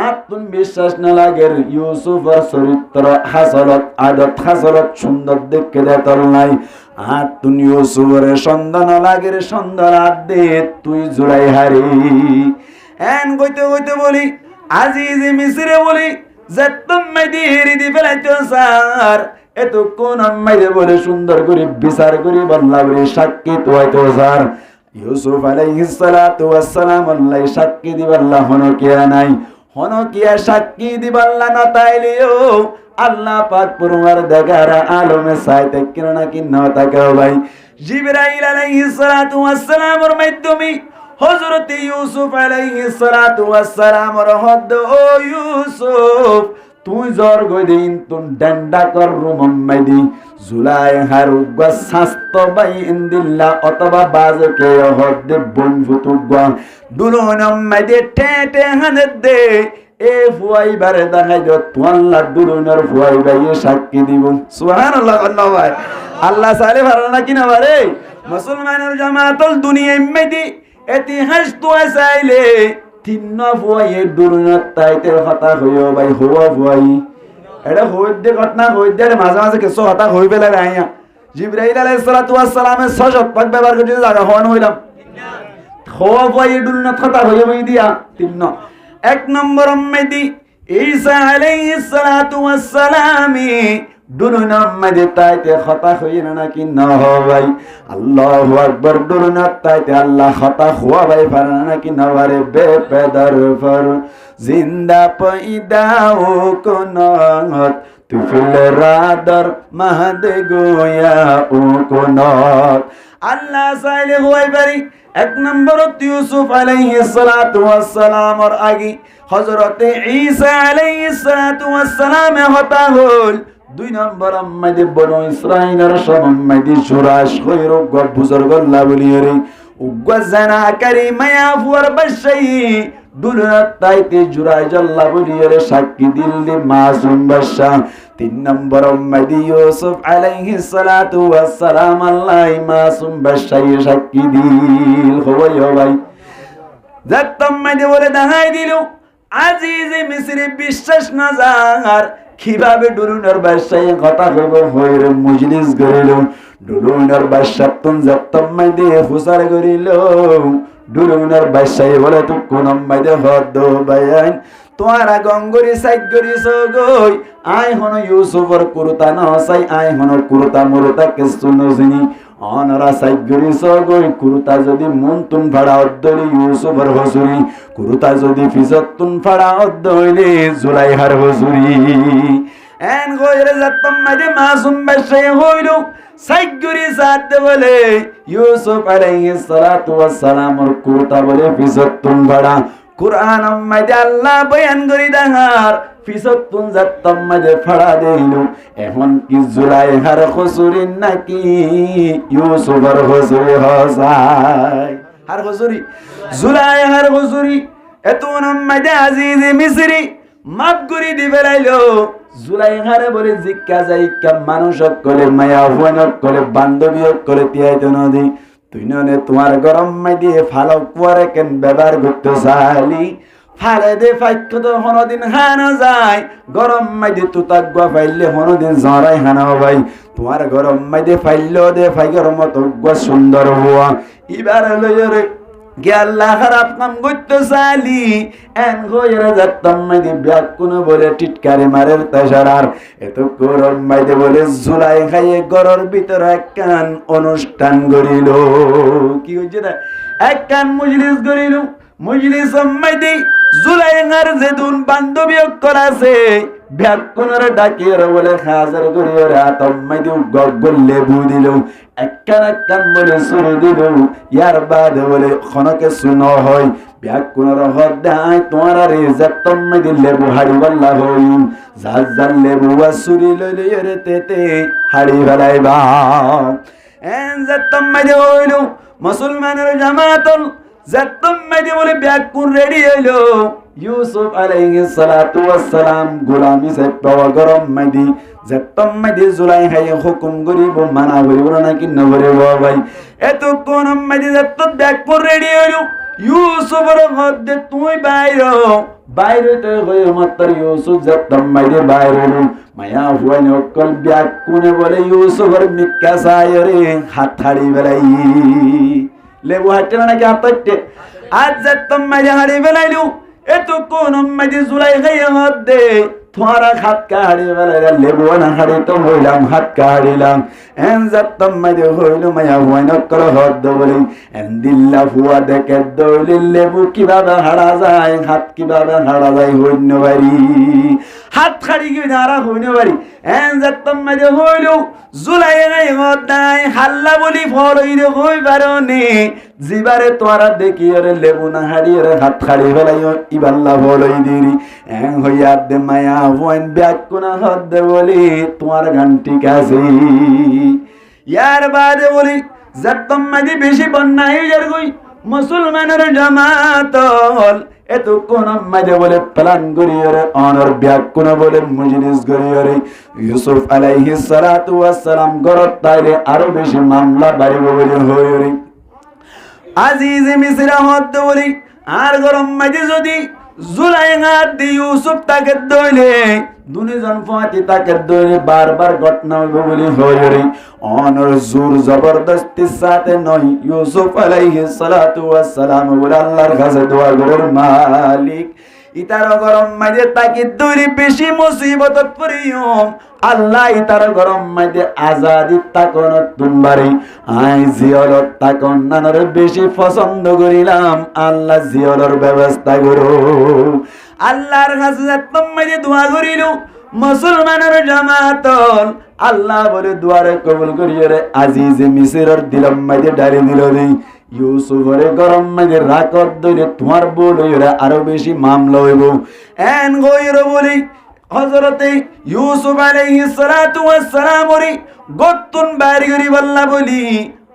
আত্মন বিশ্বাস না লাগে ইউসুফের চরিত্র হাসলত আদত হাসলত সুন্দর দেখে দেতল নাই আত্মন ইউসুফের সন্ধান লাগে রে সন্ধান দে তুই জুড়াই হারি এন কইতে বলি আজিজ মিসরে বলি জাতম মাইদি হেরি দি ফেলাইতো স্যার এত কোন মাইদে বলে সুন্দর করে বিচার করি বল্লা বলি সাক্ষী তো হয়তো স্যার ইউসুফ আলাইহিস সালাতু ওয়াস সালাম আল্লাহ সাক্ষী দিবাল্লাহ হনো কিয়া নাই হনো কিয়া সাক্ষী দিবাল্লাহ না তাইলিও আল্লাহ পাক পরওয়ার দেগারা আলমে সাইতে কিনা কি না তাকাও ভাই জিবরাইল আলাইহিস সালাতু ওয়াস সালামের মাধ্যমে হযরত ইউসুফ আলাইহিস সালাতু ওয়াস সালামের হদ ও ইউসুফ তুই জর গদিন তুন ডান্ডা কর রুমাম্মাইদি জুলাইখার উগ্র শাস্ত বাই ইন্দিল্লা অথবা বাজকে হদ বনভুতুগ্বা দুলনম্মাইদি ঠেটে হানে দে এ ফুয়াইবারে দেখাই দিও তোয়াল্লা দুরুনের ফুয়াইবাই সাক্ষী দিব সুবহানাল্লাহ। আল্লাহ ভাই আল্লাহ সালে ভালো না কিনা বারে মুসলমানের জামাতুল দুনিয়া মেদি ইতিহাস তো চাইলে তিন ফুয়াইয়ে দুরুনের তাইতে কথা হইও ভাই হওয়া ফুয়াই এটা হইতে ঘটনা হইতে মাঝে মাঝে কিছু হতা হই পেলে রাইয়া জিবরাইল আলাইহিস সালাতু ওয়াস সালামের 600 পাক ব্যবহার করে জায়গা হন হইলাম হওয়া ফুয়াইয়ে দুরুনের কথা হইও বই দিয়া তিন এক নম্বর মেদি ঈসা আলাইহিস সালাতু ওয়াস সালাম দুরুনের মধ্যে তাইতে কথা হইনা নাকি না ভাই আল্লাহু আকবার দুরুনের তাইতে আল্লাহ কথা হওয়া ভাই পারে নাকি না বারে বেপেদার ফর জিন্দা পয়দা ও কোনত তুফিল রাদর মাহদে গোয়া ও কোনত আল্লাহ চাইলে হই পারি এক নম্বর ইউসুফ আলাইহিস সালাতু ওয়াস সালাম আর আগে হযরত ঈসা আলাইহিস সালাতু ওয়াস সালাম হতা হল দুই নম্বর আম্মাদে বনু ইসরাইলের সম্মাদি সুরাশ কইরো বুজুর্গল্লাহ বলিরে উগ্গা জানা কারি মায়া ফুয়ার বাশাই দুনিয়াত তাইতে জুরাই জাল্লাহ বলিরে সাক্ষী দিল্লি মাসুম বাশা তিন নম্বর আম্মাদি ইউসুফ আলাইহিস সালাতু ওয়াস সালাম আল্লাহ মাসুম বাশাই সাক্ষী দিল হই ভাই যাতম মাদে বলে দেখাই দিল আজিজে মিসরি বিশ্বাস না যার কিভাবে ডুলুনের বাদশাহ কথা কইব হইরে মজলিস করিল ডুলুনের বাদশাহ তুন যাতম মাইদে ফুসার করিল ডুলুনের বাদশাহ বলে তো কোন মাইদে হদ বায়ান তোরা গঙ্গরি সাইগরি সগই আই হন ইউসুফর কুরতা না সাই আই হন কুরতা মুরতা কিছু নজিনি অনরা সাইগরি সগই কুরতা যদি মন তুন ভাড়া অদ্দলি ইউসুফর হসুরি কুরতা যদি ফিজত তুন ভাড়া অদ্দলি জুলাইহার হসুরি এন গয়রে যাতম মাদে মাসুম বাদশাহ হইল সাইগরি সাথ বলে ইউসুফ আলাইহিস সালাতু ওয়াস সালামর কুরতা বলে ফিজত তুন ভাড়া কুরআন মাদে আল্লাহ বয়ান করি দাহার ফিজত তুন যাতম মাদে ফাড়া দেইল এখন কি জুলাইহার হসুরি নাকি ইউসুফর হসুরি হসাই হার হসুরি জুলাইহার হসুরি এতন মাদে আজিজ মিসরি মাপ করি দিবে রাইলো জুলাইহারে বলে জিজ্ঞা যাই কা মানুষ কলে মায়া হুয়ানক কলে বান্ধবীক কলে তিয়াইতে নদী তুই ননে তোমার গরম মাই দিয়ে ফালক পরে কেন ব্যবহার করতে চালি ফালে দে ফাইক্য তো হনদিন হানা যায় গরম মাই দিয়ে তুতাগুয়া ফাইলে হনদিন জরাই হানা ভাই তোমার গরম মাই দিয়ে ফাইলেও দে ফাইগর মতো গুয়া সুন্দর হওয়া এবার লইরে গেল্লা খারাপ কাম করতে চালি এন গয়রা যাতম মাইদে ব্যাকুন বলে টিটকারি মারের তাশারার এত গরম মাইদে বলে জুলাই খাইয়ে গরর ভিতর একখান অনুষ্ঠান করিল কি হইছে না একখান মজলিস করিল মজলিস মাইদে জুলাইহার যেদুন বান্ধবী করাছে ব্যাকুনের ডাকিয়ে বলে হাজার করিয়ে রাতম মাইদে গগল লেবু দিল একখান একখান বলে সুরে দিল ইয়ার বাদ বলে খনকে শুনো হয় ব্যাকুনের হদায় তোমার রে যাতম মাইদে লেবু হাড়ি বল্লা হই জাজাল লেবু সুরি লইলে রে তেতে হাড়ি বেলাইবা এন যাতম মাইদে হইল মুসলমানের জামাতল যাতম মাইদে বলে ব্যাকুন রেডি হইলো ইউসুফ আলাইহিস সালাতু ওয়াস সালাম গোলামি সে পাওয়া গরম মাইদি যাতম মাইদি জুলাইহাই হুকুম করিব মানা করিব নাকি না করিব ভাই এত কোন মাইদি যাতম ব্যাকুন রেডি হইলো ইউসুফের মধ্যে তুই বাইরে তো হয়ে মাত্র ইউসুফ যাতম মাইদি বাইরে হইলো মায়া হুয়ানি অকল ব্যাকুনে বলে ইউসুফের মিক্কা সায়রে হাত হাড়ি বেলাই লেবু হাঁটে নাকি হাত হাঁটে আজ যাতম মাইদি হাড়ি বেলাইলো এত কোন মাইদি জুলাইহাই হাত দে তোমারা হাত কাড়ি বেলাইলা লেবু না হাড়ি তো হইলাম হাত কাড়িলাম এন যাতম মাইদি হইল মায়া হুয়াই নকল হদ বলি এন দিল্লা ফুয়া দেখে দৌলি লেবু কিভাবে হারা যায় হাত কিভাবে হারা যায় হইন বাড়ি হাত খাড়ি কি হারা হইন বাড়ি এন যাতম মাইদি হইল জুলাইহাই হাত নাই হাল্লা বলি ফল হইরে হই পারনি জিবারে তোরা দেখি রে লেবু না হাড়ি রে হাত খাড়ি ফেলাইও ইবাল্লা বলই দিরি এং হইয়া দে মায়া হুয়াইন ব্যাকুনা হদ দে বলি তোমার গান ঠিক আছে ইয়ার বাদে বলি যাতম মাইদি বেশি বন্যা হয়ে যার কই মুসলমানের জামাত এতক্ষণ মাঝে বলে প্ল্যান করিয়ে রে অনর ব্যাকুণ বলে মজলিস করিয়ে রে ইউসুফ আলাইহিস সালাতু ওয়াস সালাম গরত তাইরে আরো বেশি মামলা বাড়িব বলে হয়ে রে আজিজ মিসরা হদ বলি আর গরম মাঝে যদি জুলাইখা দি ইউসুফ তাকে দইলে দুনিজন ফাতি তাকে দইলে বারবার ঘটনা হইব বলে হয়ে রে অনর জোর জবরদস্তির সাথে নয় ইউসুফ আলাইহিস সালাতু ওয়াস সালাম বলে আল্লাহর কাছে দোয়া করার মালিক ইতার গরম মাঝে তাকে দইলে বেশি মুসিবতত পড়িয়ম আল্লাহ ইতার গরম মাঝে আজাদি তাকন তুমবারি আই জিয়রত তাকন নানর বেশি পছন্দ করিলাম আল্লাহ জিয়রের ব্যবস্থা করো আল্লাহর কাছে তোমায় দোয়া করিল মুসলমানের জামাতল আল্লাহ বলে দুয়ারে কবুল করিয়ে রে আজিজ মিসরের দিলম মাঝে ডালি দিল রে ইউসুফের গরম মাঝে রাকত দইরে তোমার বল হইরে আরো বেশি মামলা হইব এন গইর বলি হযরতে ইউসুফ আলাইহিস সালাতু ওয়াস সালাম রে গতুন বাড়ি করি বল্লা বলি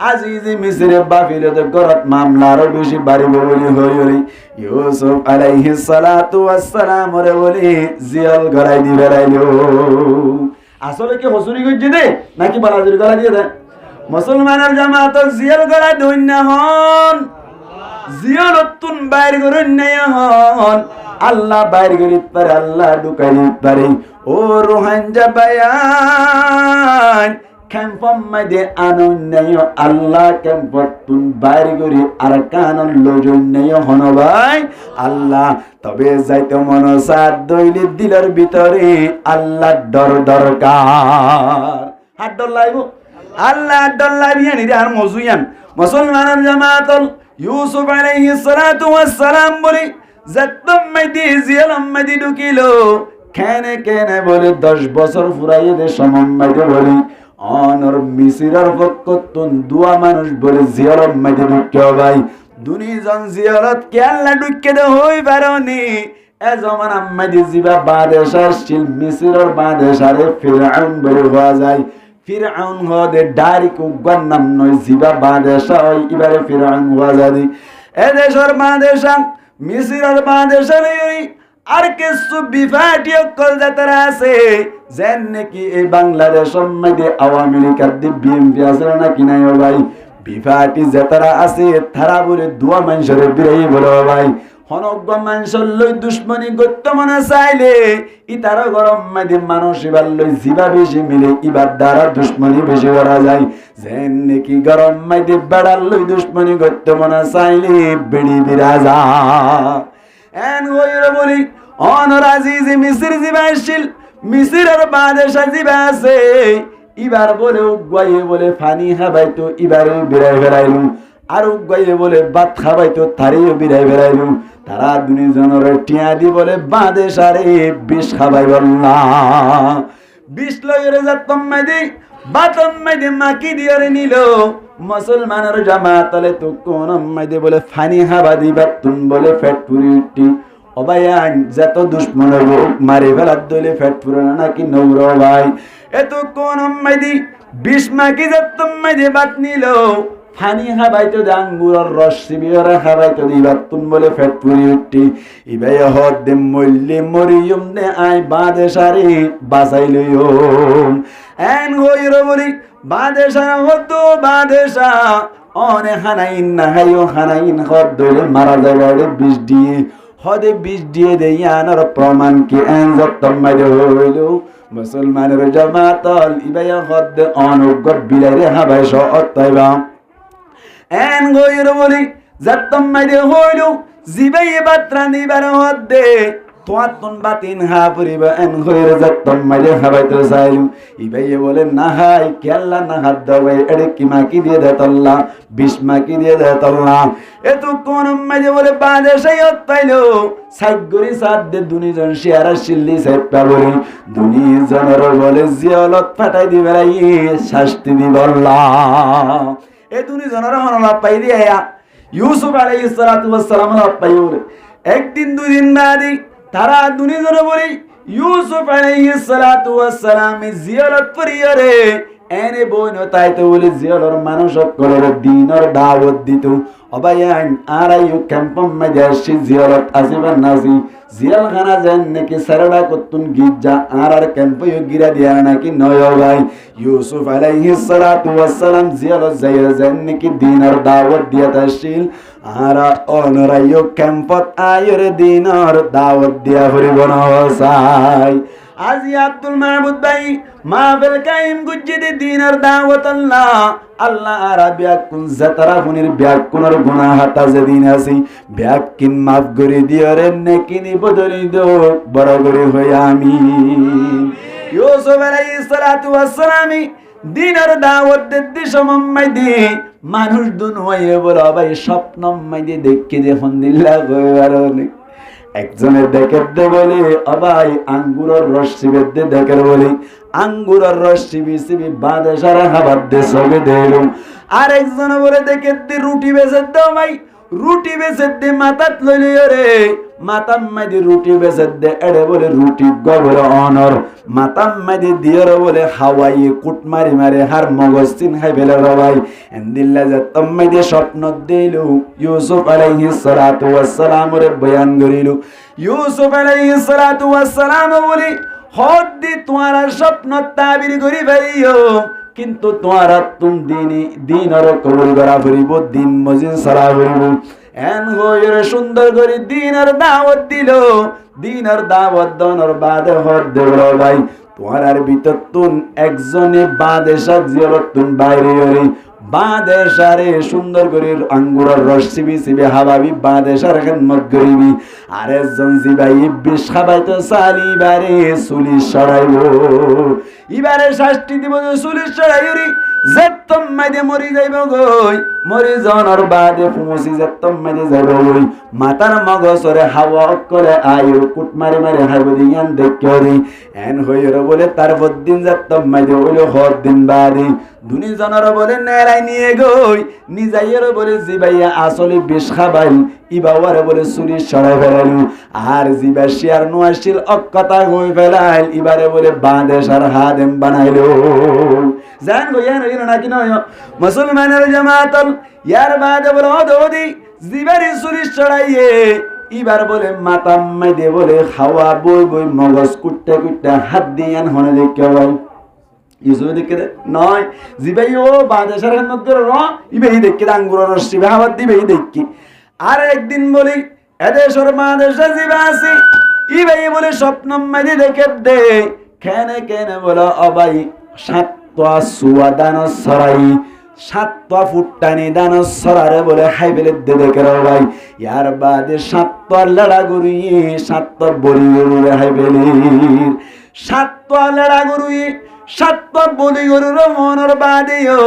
আজিজ মিসরে বাফিলতে গরত মামলা আরো বেশি বাড়িব বলি হইরে ইউসুফ আলাইহিস সালাতু ওয়াস সালাম রে বলি জিয়াল গড়াই দি বেড়াইলো আসলে কি হসুরি গজ্জি দে নাকি বালাজুরি গলা দিয়ে দেয় মুসলমানের জামাত জিয়াল গড়াই দইনা হন জিয়ালতুন বাইর করুন না হন আল্লাহ বাইর করিত পারে আল্লাহ ঢুকাইত পারে ও রোহানজা বায়ান ক্যাম্পম মাঝে আনন্যায় আল্লাহ ক্যাম্পতুন বাইর করি আর কানন লজন্যায় হন ভাই আল্লাহ তবে যাইতে মন সাদ দইলি দিলের ভিতরে আল্লাহ ডর দরকার হাত ডর লাইব আল্লাহ ডর লাইবিয়ানি রে আর মজুয়ান মুসলমানের জামাতল ইউসুফ আলাইহিস সালাতু ওয়াস সালাম বলি যতম মাইদি জিয়ালম মাইদি ঢুকিলো কেনে কেনে বলে 10 বছর ফুরাইয়ে দে সমম মাইদি বলি অনর মিসিরার পক্ষতুন দুয়া মানুষ বলে জিয়ালম মাইদি ঢুকিও ভাই দুনিজন জিয়ারত কে আল্লাহ ঢুকে দে হই পারনি এ জমান মাইদি জিবা বাদেশার শিল মিসিরের বাদেশারে ফিরআউন বলে হওয়া যায় ফিরআউন হদে ডাইরেক্ট উগ্র নাম নয় জিবা বাদেশা হয় এবারে ফিরআউন হওয়া যায় এ দেশের বাদেশা মিসরের বাদেশারে আর কিছু বিফাটিও কলজাতারা আছে যেন নাকি এই বাংলাদেশের মধ্যে আওয়ামী লীগের বিএনপি আছে নাকি নাই ভাই বিফাটি যেতারা আছে তারা বলে দুয়া মানুষের বিরাই বলে ভাই হনজ্ঞ মানুষের লই দুশ্মনী গত্য মনে চাইলে ইতার গরম মাঝে মানুষ এবার লই জিবা বেশি মিলে ইবার দ্বারা দুশ্মনী বেশি করা যায় যেন নাকি গরম মাঝে বেড়ার লই দুশ্মনী গত্য মনে চাইলে বেড়ি বিরাজা এন হইর বলি অনর আজিজ মিসর জিবা আসছিল মিসরের বাদেশা জিবা আছে ইবার বলে উগাইয়ে বলে পানি খাবাইতো ইবারে বিরাই বেড়াইলু আর উগাইয়ে বলে ভাত খাবাইতো তারিও বিরাই বেড়াইলু তারা দুনিজনের টিয়া দি বলে বাদেশারে বিষ খাবাই বললা বিষ লইরে যাতম মাইদি বাতম মাইদি মাকি দিয়ারে নিল মুসলমানের জামাতলে তো কোন মাইদি বলে ফানি হাবা দিবা তুম বলে ফেট পুরি উঠি অবায়ান যত দুশ্মন মারি ফেলার দলে ফেট পুরে নাকি নৌর ভাই এত কোন মাইদি বিষ মাকি যাতম মাইদি বাত নিল ফানি খাবাইতো আঙ্গুরের রস শিবিরে খাবাইতো দিবা তুম বলে ফেট পুরি উঠি ইবাই হদ দে মল্লি মরিয়ম দে আই বাদেশারে বাঁচাইলিও এন হইর বলি বাদেশা হতো বাদেশা অনে হানাইন না হাইও হানাইন হদ দইলে মারা যাবে বিষ দিয়ে হদে বিষ দিয়ে দেই আনার প্রমাণ কি এন যতম মাইরে হইল মুসলমানের জামাতল ইবাই হদ দে অনুগ্র বিলাইরে হাবাইশ অতইবা এন গইর বলি যতম মাইরে হইল জিবাই বাত্রা নিবার হদে তোয়াতুন বাতিন হা পরিবা এন গইর যতম মাইরে হাবাইতে চাইলু ইবাই বলে না হাই কেল্লা না হাত দাওয়ে এড়ে কি মাকি দিয়ে দেতল্লা বিষ মাকি দিয়ে দেতল্লা এত কোন মাইরে বলে বাদেশাই অতইলো সাইগরি সাদ দে দুনিজন শেয়ারা শিল্লি সাইপা বলি দুনিজনের বলে জিয়ালত ফাটাই দিবে রাই শাস্তি দিবল্লা এ দুনিজনের হনলা পাই দিয়া ইউসুফ আলাইহিস সালাতু ওয়াস সালাম পাইউরে একদিন দুই দিন বাদে তারা দুনিজনে বলি ইউসুফ আলাইহিস সালাতু ওয়াস সালাম জিয়ারত করিয়ারে এনে বইন তাই তো বলি জিয়ালর মানুষ সকলের দিনের দাওয়াত দিত অবায়ান আরাইউ ক্যাম্পম মাজাসি জিয়ারত আসিবান নাসি জিয়াল খানা যেন নাকি সারডা কতুন গিজ্জা আর ক্যাম্প গিরা দিয়া নাকি নয় ভাই ইউসুফ আলাইহিস সালাতু ওয়াস সালাম জিয়াল যাইর যেন নাকি দিনের দাওয়াত দিয়া তাশিল আর অনরাইউ ক্যাম্পত আয়র দিনের দাওয়াত দিয়া হরিব নসাই আজি আব্দুল মাহমুদ ভাই মাহফিল কায়েম গুজ্জিদে দিনের দাওয়াত আল্লাহ আল্লাহ আরাবিয়া কুন জাতারা হুনির ব্যাকুনর গুনাহ হাতা যেদিন আছে ব্যাকিন মাফ করে দিয়রে নেকিনি বদলি দো বড় করে হই আমিন ইউসুফ আলাইহিস সালাতু ওয়াস সালাম দিনের দাওয়াত দিতে সময় দি মানুষ দুনিয়ায় বলা ভাই স্বপ্ন মাইদে দেখে দেখুন দিল্লা গয়বারনে একজনের দেখে দে বলে অবাই আঙ্গুরের রস চিবে দেখে বলে আঙ্গুরের রস চিবি বাদে সারা খাবার দে সবে দেলুম আর একজন বলে দেখে দে রুটি বেচে দাও ভাই রুটি বেচে দে মাথাত লইলি রে মাতাম মাইদি রুটি বেচে দে এড়ে বলে রুটি গবর অনর মাতাম মাইদি দিয়র বলে হাওয়াই কুট মারি মারে হার মগজ চিন খাই ফেলে রবাই এন্দিল্লা যে তম্মাইদি স্বপ্ন দিলু ইউসুফ আলাইহিস সালাতু ওয়াস সালাম রে বয়ান করিলু ইউসুফ আলাইহিস সালাতু ওয়াস সালাম বলি হদ দি তোমার স্বপ্ন তাবির করি ফেলিও কিন্তু তোমার তুম দিনর কবুল করা ফরিব দিন মজিদ সারা ফরিব এন হইর সুন্দর করে দিনের দাওয়াত দিল দিনের দাওয়াত দনর বাদে হদ দেবল ভাই তোমার আর ভিতর তুন একজনে বাদেশা জিয়ারত তুন বাইরে হরি বাদেশারে সুন্দর করে আঙ্গুরের রস চিবি হাবাবি বাদেশার খেদমত করিবি আর একজন জিবাই বিষ খাবাইতো সালিবারে চুলি সরাইব ইবারে শাস্তি দিব চুলি সরাইরি যেতম মাইদে মরি যাইব গই মরি জনের বাদে ফুমসি যেতম মাইদে যাইব গই মাতার মগজরে হাওয়া করে আয়ু কুট মারি মারি হাইব দিয়ান দেখি এন হইর বলে তার বদিন যেতম মাইদে হইল হর দিন বাদে দুনি জনের বলে নেড়াই নিয়ে গই নিজাইয়ের বলে জিবাইয়া আসলে বিষ খাবাই ইবাওয়ারে বলে চুরি সরাই ফেলাইল আর জিবা শিয়ার নোয়াশিল অকতা হয়ে ফেলাইল ইবারে বলে বাদেশার হাদেম বানাইল জান গইয়ান হইল নাকি নয় মুসলমানের জামাতল ইয়ার বাদে বলে অদৌদি জিবারে চুরি সরাইয়ে ইবার বলে মাতাম মাইদে বলে খাওয়া বই বই মগজ কুটতে কুটতে হাত দিয়ান হনে দেখে বল ইসুবে দেখে নয় জিবাই ও বাদেশার খেদমত করে র ইবেই দেখে আঙ্গুরের রস চিবে হাবাত দিবেই দেখি আর একদিন বলি এদেশের বাদেশে জিবা আছে ইবেই বলে স্বপ্ন মাইদে দেখে দে কেনে কেনে বলে অবাই সাতটা সুয়া দান সরাই সাতটা ফুটটানি দান সরারে বলে হাই বেলে দে দেখে ভাই ইয়ার বাদে সাতটা লড়া গরুই সাতটা বলি গরুরে হাই বেলির সাতটা লড়া গরুই সাতটা বলি গরুর মনের বাদেও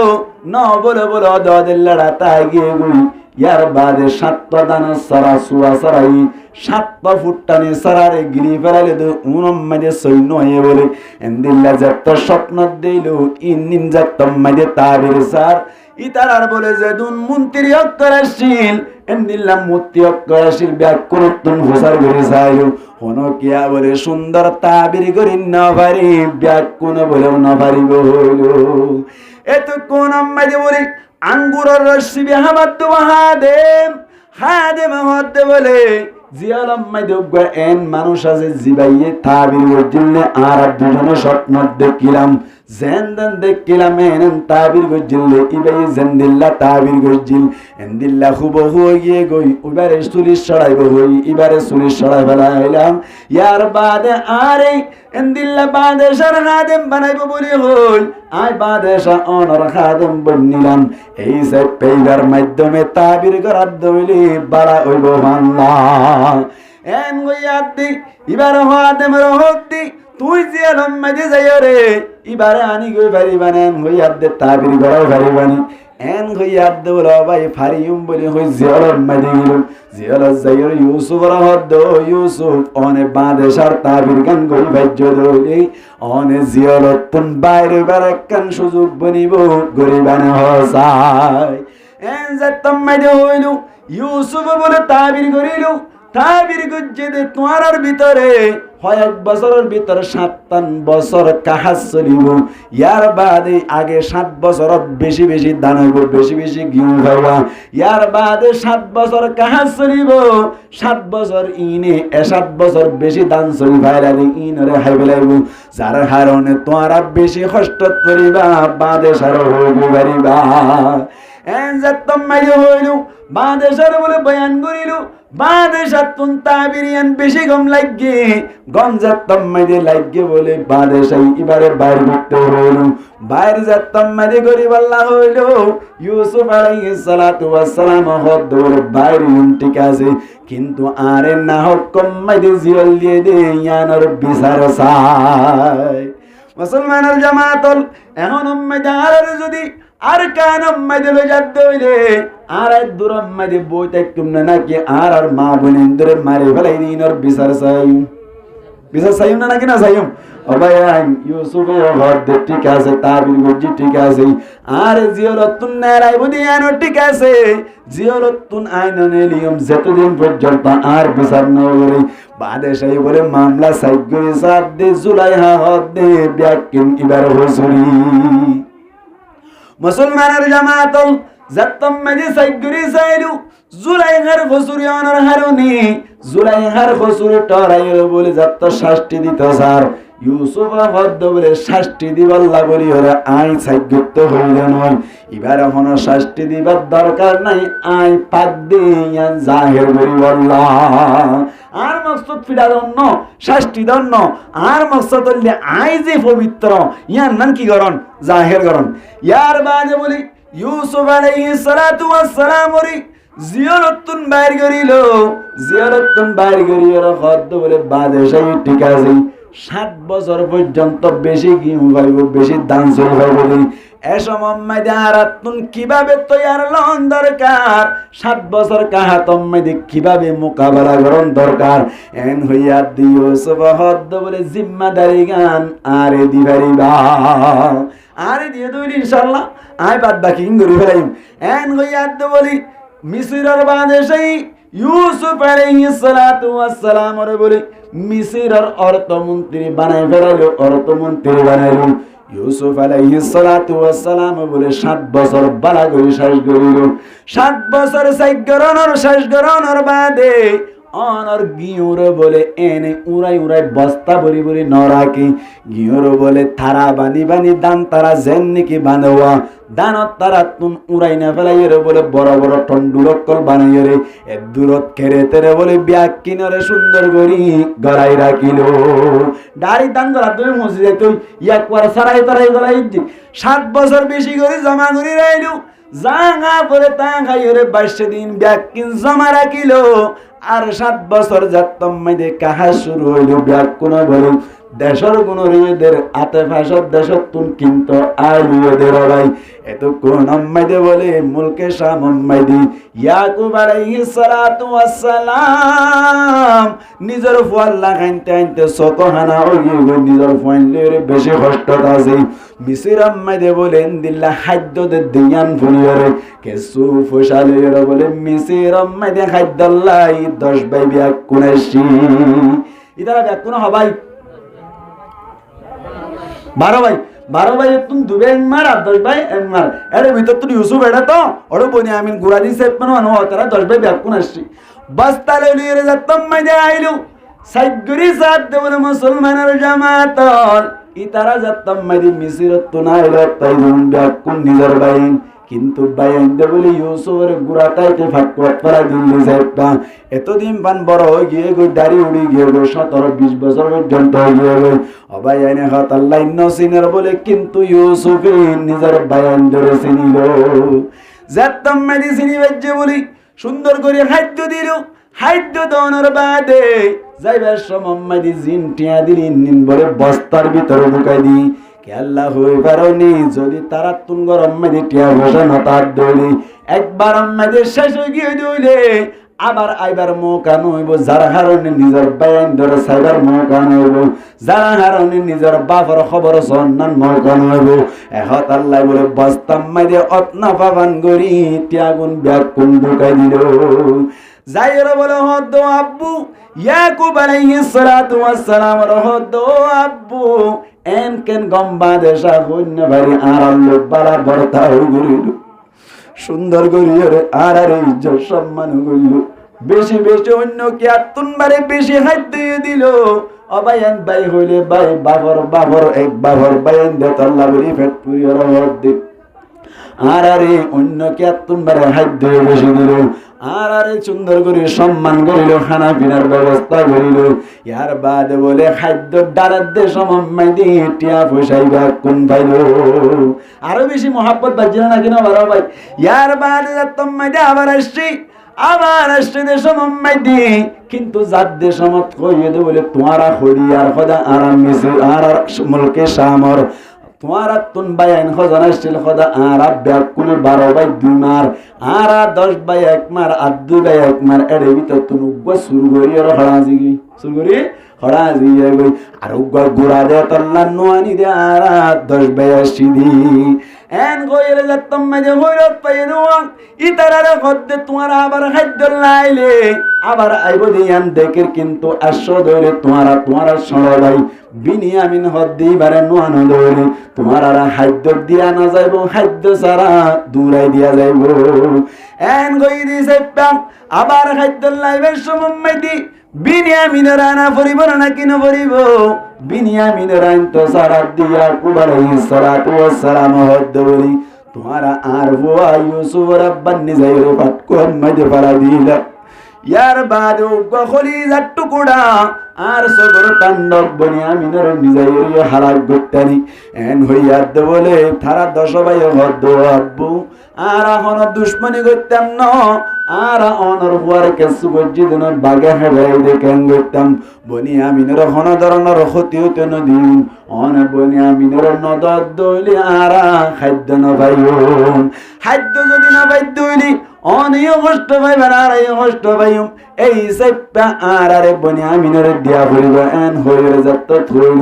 ন বলে বলে অদের লড়া তাই গিয়ে গুই ইয়ার বাদে সাতটা দান সরা সুয়া সরাই সাতটা ফুটটানি সরারে গিরি ফেলালে তো উনম্মাদে সৈন্য হয়ে বলে এন্দিল্লা যত স্বপ্ন দিল ইন যত মাদে তাবির সার ইতারার বলে যে দুন মন্ত্রী অক্করাশীল এন্দিল্লা মূর্তি অক্করাশীল ব্যাকুরতুন হুসার করে যাইও হনো কিয়া বলে সুন্দর তাবির করি না পারি ব্যাকুন বলেও না পারিব হইল এত কোন আম্মাদে বলে আঙ্গুরের রসি হামাত হাদেম হতে বলে জিয়ালাম মাইদে এন মানুষ আছে জিবাইয়ে তাবির গজিলে আর দুজনে স্বপ্ন দেখিলাম জেনদান দেখিলাম এন তাবির গজিলে ইবাই জেন্দিল্লা তাবির গজিল এন্দিল্লা খুব হইয়ে গই উবারে চুলি সরাইব হই ইবারে চুলি সরাই ফেলাইলাম ইয়ার বাদে আরে এন্দিল্লা বাদেশার খাদেম বানাইব বলি হই আই বাদেশা অনর খাদেম বনিলাম এই সে পেইবার মাধ্যমে তাবির করার দইলি বাড়া হইব আল্লাহ এন গইয়াতি ইবার খাদেম রহতি তুই যে লম্মাদে যাইও রে ইবারে আনি গই পারিবানে এন গইয়াতে তাবির করাও পারিবানি এন গইয়াত দৌর ভাই ফারিউম বলি হই জিয়ার মাদি গিল জিয়ার যাইর ইউসুফ রহদ ইউসুফ অনে বাদেশার তাবির গান গই ভাজ্য দইলি অনে জিয়ার তুন বাইরে বারাকান সুযোগ বনিব গরিবানে হসাই এন যতম মাদি হইল ইউসুফ বলে তাবির করিল তাবির গজ্জে দে তোমার ভিতরে হয় 1 বছরের ভিতর 57 বছর কাহাজ চলিব ইয়ার বাদে আগে 7 বছর বেশি বেশি দান হইব বেশি বেশি ঘিউ খাইবা ইয়ার বাদে 7 বছর কাহাজ চলিব 7 বছর ইনে 7 বছর বেশি দান চলি ভাইরালি ইনরে হাইবে লাইব যার কারণে তোমরা বেশি কষ্ট করিবা বাদে সার হইব পারিবা এনজাতম মাইলো হইলো বাদে সার বলে বয়ান করিলো বাদে সাতুন তাবিরিয়ান বেশি গম লাগে গমজাতম মাইদে লাগে বলে বাদে সাই এবারে বাইরে করতে হইলো বাইরে জাতম মাইদে গরিব আল্লাহ হইলো ইউসুফ আলাইহিস সালাতু ওয়াস সালাম হদ বলে বাইরে ঠিক আছে কিন্তু আরে না হুকুম মাইদে জিয়াল দিয়ে দে ইয়ানোর বিচার চাই মুসলমানের জামাতল এখন উম্মদার যদি আর কান উম্মদে লজাত হইলে আর দূর উম্মদে বইতে কুমনা নাকি আর মা বোনেদের মারে ফেলাই দিনর বিচার চাই না নাকি না চাইম অবায়ান ইউসুফের হদ ঠিক আছে তাবির গজি ঠিক আছে আর জিয়রতুন নারাই বুদিয়ানো ঠিক আছে জিয়রতুন আইননে লিয়ম যতদিন পর্যন্ত আর বিচার না করে বাদে সেই বলে মামলা সাইগরি সাদ দে জুলাইহা হদ দে ব্যাকিন ইবার হুজুরি মুসলমানের জামাতল জাতম মেজি সাইগরি সাইলু জুলাইহার হুজুরি অনর হারুনি জুলাইহার হুজুরি টরাইর বলে যত শাস্তি দিত স্যার ইউসুফ হদ বলে শাস্তি দিবাল্লা বলি ওরে আই সাইগত হইলে নয় এবার এখন শাস্তি দিবার দরকার নাই আই পাক দিয়া জাহির করি বললা আর মকসদ ফিরাদন্ন শাস্তি দন্ন আর মকসদ হইলে আই যে পবিত্র ইয়ার নাম কি করন জাহির করন ইয়ার বাদে বলি ইউসুফ আলাইহিস সালাতু ওয়াস সালাম ওরি জিয়ারতুন বাইর করিল জিয়ারতুন বাইর করিল হদ বলে বাদে সেই ঠিক আছে 7 বছর পর্যন্ত বেশি ঘিউ পাইব বেশি দান চলি পাইব এসময়দারাতুন কিভাবে তৈয়ার লন দরকার 7 বছর কাহাতম মেদি কিভাবে মোকাবেলা করন দরকার এন হইয়া দিও সুবহদ বলে জিম্মাদারি গান আরে দিবারিবা আরে দিয়ে দইলি ইনশাআল্লাহ আই বাদ বাকি ইংরি ফেলাইম এন হইয়া বলি মিসরের বাদশাহ ইউসুফ আলাইহিস সালাতু ওয়াস সালাম রে বলে মিসরের অর্থমন্ত্রী বানাই ফেলাইলো অর্থমন্ত্রী বানাইলো ইউসুফ আলাইহিস সালাতু ওয়াস সালাম বলে 7 বছর বালা করে শেষ করিল 7 বছর শেষ করানোর বাদে অনর গিয়ুর বলে এনে উড়াই উড়াই বস্তা ভরি ভরি ন রাখি গিয়ুর বলে থারা বানি বানি দান তারা জেন নাকি বানোয়া দানত তারা তুন উড়াই না ফেলাই রে বলে বড় বড় টন্ডুরকল বানাই রে এক দূরত খেরে তেরে বলে ব্যাগ কিনরে সুন্দর করি গড়াই রাখিল দাড়ি দান করা তুমি মসজিদে তুই একবার সারাই তারাই গড়াই 7 বছর বেশি করে জমা করে রাইলু জাঙ্গা করে তা খাই রে 22 দিন ব্যাগ কিন জমা রাখিল আর 7 বছর যাতম মেদে কাহা শুরু হইল ব্যাগ কোন বলে দেশর কোন রেদের আতে ভাষার দেশত তুন কিন্তু আইদের ভাই এত কোন মেদে বলে মুলকে শাহ মোহাম্মদি ইয়াকুব আলাইহিস সালাতু ওয়াস সালাম নিজের ফুয়াল্লা খাইতে আনতে সতহানা হইল নিজের ফুয়াল্লের বেশি কষ্ট আছে মিসির আম্মাদে বলেন দিল্লা খাদ্য দে দিয়ান ফুলিয়রে কেসু ফসালের বলে মিসির আম্মাদে খাদ্যল্লাই 10 বাই ব্যাগ কোনাশি ইদারা ব্যাগ কোন হবাই 12 ভাই তুমি দুবে মার আর 10 ভাই মার এর ভিতর তুই ইউসুফ এটা তো ওর বনি আমিন গুরাদি সেপ মানে আনো তারা 10 ভাই ব্যাগ কোন আসছি বস্তা লইয়ে রে যাতম মাইদে আইলু সাইগুরি সাদ দেবল মুসলমানের জামাতল ইতারা যাতম মাইদি মিসিরত তো না এলো তাই ব্যাগ কোন নিজের বাইন কিন্তু বাইন দেবলি ইউসুফের গুরাটাইতে ফাটকট পড়া দিল্লি যাইবা এতদিন বান বড় হয়ে গিয়ে গই দাড়ি উড়ি গিয়ে গো 17-20 বছর পর্যন্ত গিয়ে গই অবাই আইনে হাত আল্লাহ নসিনের বলে কিন্তু ইউসুফে নিজের বাইন ধরে চিনিল যাতম মাইদি চিনি বাজে বলি সুন্দর করে খাদ্য দিল খাদ্য দনের বাদে যাইবার সময় মাইদি জিন টিয়া দিলি নিন বলে বস্তার ভিতরে ঢুকাই দি আল্লাহ হই পারনি যদি তারা তুন গরম মেদি টিয়া বসে নতার দইলি একবার আমাদের শেষ হয়ে গিয়ে দইলে আবার আইবার মৌকা নইব যার কারণে নিজের বাইন ধরে সাইবার মৌকা নইব যার কারণে নিজের বাপর খবর সন্ধান মৌকা নইব এহত আল্লাহ বলে বস্তাম মাইদে অতনা পাবান গরি টিয়াগুন ব্যাগ কোন ঢুকাই দিল যাইরা বলে হদ আব্বু ইয়াকুব আলাইহিস সালাতু ওয়াস সালাম হদ আব্বু এন কেন গম্বা দেশা হইন ভারি আর লোক বালা বর্তা হই গরিল সুন্দর গরিয়রে আর ইজ্জত সম্মান হইল বেশি বেশি অন্য কি আতুন বারে বেশি হাত দিয়ে দিল অবায়ান বাই হইলে বাই বাবর এক বাবর বায়ান দে আল্লাহ বলি পেট পুরিয়র হদ আর অন্য কি আতুন বারে হাত দিয়ে বেশি দিল আর সুন্দর করে সম্মান করিল খানা পিনার ব্যবস্থা করিল ইয়ার বাদ বলে খাদ্য ডালার দে সমম্মাই দিয়ে টিয়া পয়সাইবা কোন পাইল আরো বেশি মহাব্বত বাজিল না কিনা বারো ভাই ইয়ার বাদ তোমাই দে আবার আসছে দেশ সমম্মাই দিয়ে কিন্তু যার দেশ মত কইয়ে দে বলে তোমারা হরি আর খোদা আরাম মিছে আর মুলকে শামর তোমার তুন বাইন খজান আসছিল খোদা আর ব্যাগ কোন 12 বাই 2 মার আর 10 বাই 1 মার আর 2 বাই 1 মার এর ভিতর তুন উগ্র শুরু করি আর হড়াজি গই শুরু করি হড়াজি গই আর উগ্র গোড়া দে তল্লা নোয়ানি দে আর 10 বাই 80 দি এন কইরে যতম মাঝে হইরত পাই নোয়া ইতারারে গদ্দে তোমার আবার খাদ্য লাইলে আবার আইব দিয়ান দেখের কিন্তু আসো ধরে তোমারা সরো ভাই বিনিয়ামিন হদ্দি বারে নোয়ান ধরে তোমার আর খাদ্য দিয়া না যাইব খাদ্য সারা দূরাই দিয়া যাইব এন কই দিছে আবার খাদ্য লাইবে সমম্মাই দি বিনিয়ামিনের আনা পরিব না কিনো পরিব বিনিয়ামিনের আইন তো সারা দিয়া কুবালাইহিস সালাতু ওয়াস সালাম হদ্দ বলি তোমারা আর হুয়া ইউসুফ রাব্বান নিজাইর পাটকো মাঝে পালা দিলা ইয়ার বাদু গখলিজার টুকুড়া আর সদর তান্ডব বিনিয়ামিনের নিজাইর হালাক গত্তানি এন হইয়াদ বলে তারা 10 ভাই হদ্দ আব্বু আর এখন দুশ্মনী করতাম ন আর অনর হুয়ার কেসু গজ্জি দিন বাগে হেবাই দেখেন করতাম বনিয়ামিনের হন ধরনের ক্ষতি হতে নদী অন বনিয়ামিনের নদর দইলি আর খাদ্য নবাইম খাদ্য যদি নবাই দইলি অনেক কষ্ট পাইবেন আর এই কষ্ট পাইম এই সেপ্পা আর বনিয়ামিনের দিয়া পড়িব এন হইরে যত থইল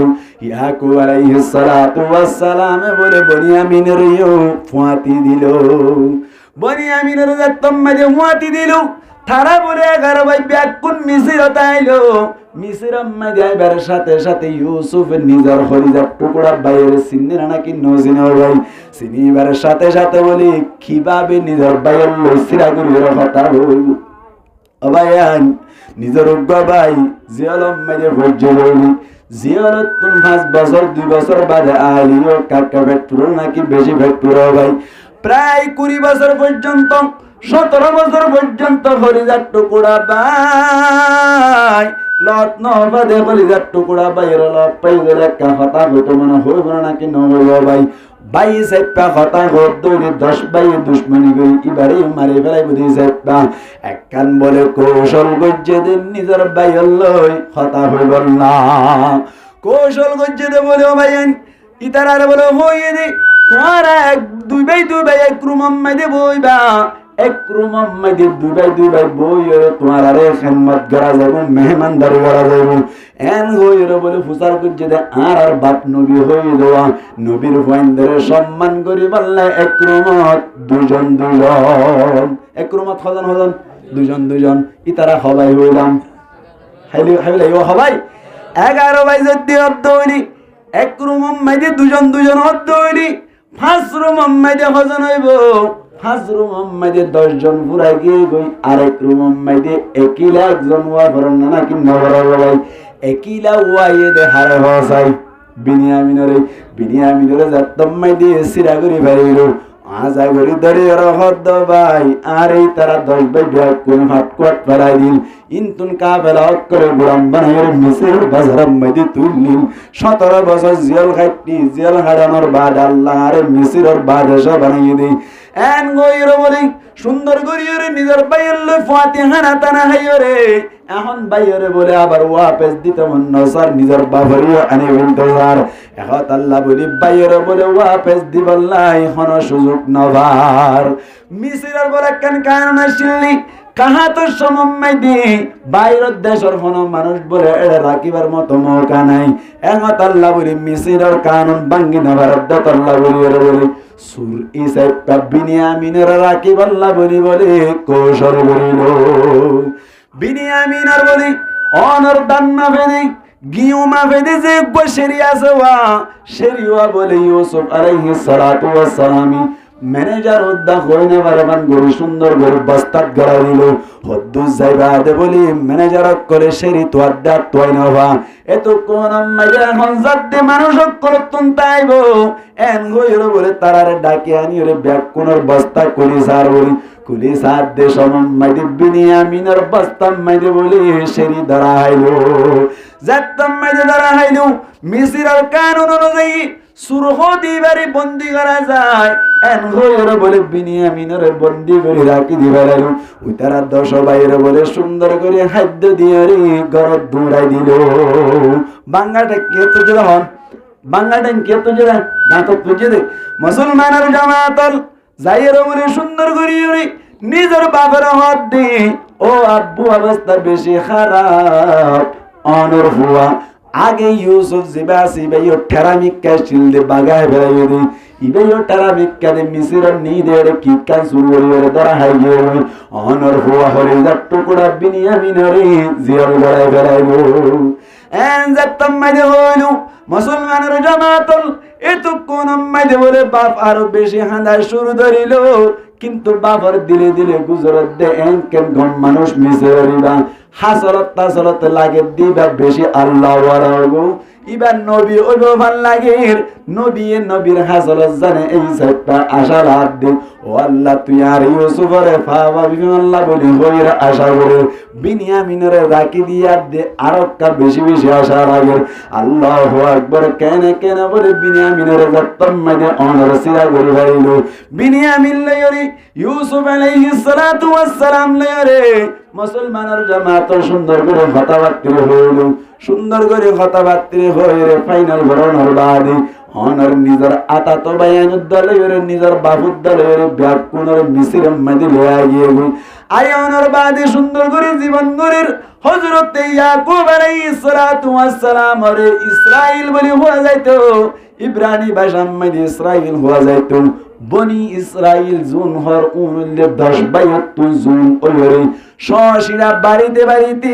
ইয়াকুব আলাইহিস সালাতু ওয়াস সালাম বলে বনিয়ামিনের ফুয়াতি দিল বনিয়ামিনের যতম মাঝে ফুয়াতি দিল তারা বলে 11 ভাই ব্যাকুন মিসির তাইলো মিসির মাঝে আইবার সাথে সাথে ইউসুফের নিজের খলিজার টুকরা বাইরে সিন্নিরা নাকি নজিনা ভাই সিনিবার সাথে সাথে বলি কিভাবে নিজের বাইরে লইছিরা করির কথা বলব অবায়ান নিজের উগ্র ভাই জিয়ালম মাঝে ভজ্য বলি জিয়ালত 5 বছর 2 বছর বাদে আইলিও কাকা ভেটপুর নাকি বেশি ভেটপুর ভাই প্রায় 20 বছর পর্যন্ত 17 বছর পর্যন্ত খলিজার টুকরা ভাই লত নবাদে খলিজার টুকরা বাইরে লপ পাই গেলে একটা কথা হতো মনে হইব নাকি নহইব ভাই 22 কথা হদ্দুরি 10 ভাই দুশ্মনী করি এবারে মারি ফেলাই বুঝি সেপ্পা একখান বলে কৌশল গজ্জে দিন নিজের ভাই লই কথা হইব না কৌশল গজ্জে দে বলে ভাইয়ান ইতারারে বলে হইয়ে দি তোমারা 2 ভাই এক রুম মাইদে বইবা এক রুম মাইদে 2 ভাই বইরে তোমারা রে খেদমত করা যাব মেহমানদারি করা যাব এন হইরে বলে ফুসার গজ্জে দে আর বাপ নবী হই দেওয়া নবীর ফাইন্দরে সম্মান করি বললে এক রুমত দুজন এক রুমত হজন দুজন ইতারা হবাই হইলাম হাইলে হবাই 11 ভাই যদি হদ্দইনি এক রুম মাইদে দুজন হদ্দইনি 5 রুম মাইদে হজন হইব 5 রুম মাইদে 10 জন পুরা গিয়ে গই আরেক রুম মাইদে একিলা একজন ওয়া ভরন না কি নবরা ভাই একিলা ওয়াইয়ে দে হারে হসাই বিনিয়ামিনের যতম মাইদে সিরা করি ভাইরো আজা গরি ধরে রহদ ভাই আর এই তারা 10 ভাই ব্যাগ কোন হাটকট ফেলাই দিল ইনতুন কাফেলা করে গোলাম বানাইর মিসির বাজার মধ্যে তুললিল 17 বছর জেল হারানোর বাদ আল্লাহ আরে মিসিরের বাদশা বানিয়ে দেই এন গইর বলি সুন্দর গরিয়রে নিজের বাইয়ের লই ফাতিহা না তানা হাইরে এখন বাইরে বলে আবার ওয়াপস দিতে মন নসার নিজের বাবরিও আনি ইন্তজার এখন আল্লাহ বলি বাইরে বলে ওয়াপস দিবল্লাই হন সুযোগ নবার মিসিরের বলে কেন কারণ আসিলনি কাহাতর সমম্মাই দি বাইরের দেশের কোনো মানুষ বলে এটা রাখিবার মতো মৌকা নাই। এমত আল্লাহ বলি মিসিরের কানুন ভাঙ্গি নেবার আল্লাহ বলি বলি সুর ইসাইপা বিনিয়ামিনের রাখিব আল্লাহ বলি বলি কৌশল বলিল। বিনিয়ামিনের বলি অনর দান্না ফেদি গিউমা ফেদি যে বসেরিয়া সেওয়া সেরিয়া বলে ইউসুফ আলাইহিস সালাতু ওয়াস সালামি ম্যানেজার উদ্দা হইনে বারবান গরু সুন্দর গরু বস্তাত গড়া দিল হদ্দুস যাইবা দে বলি ম্যানেজার করে সেরি তো আড্ডা তোয় নবা এত কোন মাইয়া এখন যাতে মানুষ করতুন তাইব এন গইর বলে তারারে ডাকি আনি ওরে ব্যাগ কোনর বস্তা কলি সার বলি কুলি সার দে সমম মাইদি বিনিয়ামিনের বস্তা মাইদি বলি সেরি ধরা হাইলো যাত্তাম মাইদি ধরা হাইলো মিসিরের কানুন অনুযায়ী সুরহ দিবারে বন্দি করা যায় এন গইর বলে বিনিয়ামিনের বন্দি করে রাখি দিবার ওই তারা 10 বাইরে বলে সুন্দর করে খাদ্য দিয়ে রে ঘর দৌড়াই দিল। বাঙ্গাটা কে তো জেরা হন বাঙ্গাটা কে তো জেরা না তো তুই দে মুসলমানের জামাতল যাইর বলে সুন্দর করে নিজের বাবার হাত দি ও আব্বু অবস্থা বেশি খারাপ অনর হুয়া আগে ইউসুফ জিবাসি ভাইও ঠেরামিক্কা শিলদে বাগায় বেড়াইয়ে দি ইবেও ঠেরামিক্কা দে মিসিরের নিদের কি কাজ শুরু করে ধরা হাইয়ে অনর হুয়া হরিদার টুকরা বিনিয়ামিনরে জিয়ার বেড়ায় বেড়াইব এন যাত্তাম মাইদে হইল মুসলমানের জামাতল এতো কোন মাইদে বলে বাপ আরো বেশি হাঁদায় শুরু ধরিল কিন্তু বাবার দিলে দিলে গুজরাত দে এনকেন গম মানুষ মিসরিবা হাসরত তাসরত লাগে দিবা বেশি আল্লাহ ওয়ারাগো ইবার নবী ওইব ভাল লাগে নবীর হাসরত জানে এই সাইটটা আশা রাত দে ও আল্লাহ তুই আর ইউসুফরে ফাওয়া বিল্লাহ বলি হইরা আশা করে বিনিয়ামিনের রাখি দিয়া দে আরকা বেশি বেশি আশা লাগে আল্লাহু আকবার কেন বলে বিনিয়ামিনের যত্তম মানে অনর সিরা করে ভাইলো বিনিয়ামিন লয়রি ইউসুফ আলাইহিস সালাতু ওয়াস সালাম লয়রে মুসলমানের জামাত সুন্দর করে কথাবার্তা হইল সুন্দর করে কথাবার্তা হয়ে ফাইনাল ভরণর বাদে অনর নিজের আতা তো বায়ান দলের নিজের বাবুর দলের ব্যাগ কোনর মিসির মাদি লয়া গিয়ে আয় অনর বাদে সুন্দর করে জীবন গরের হযরত ইয়াকুব আলাইহিস সালাতু ওয়াস সালাম রে ইসরাইল বলি হওয়া যাইতো ইব্রানি ভাষা মধ্যে ইসরাইল হওয়া যাইতো বনি ইসরাইল জুন হর উনলে 10 বাইত জুন ওরে শশিরা বাড়িতে বাড়িতে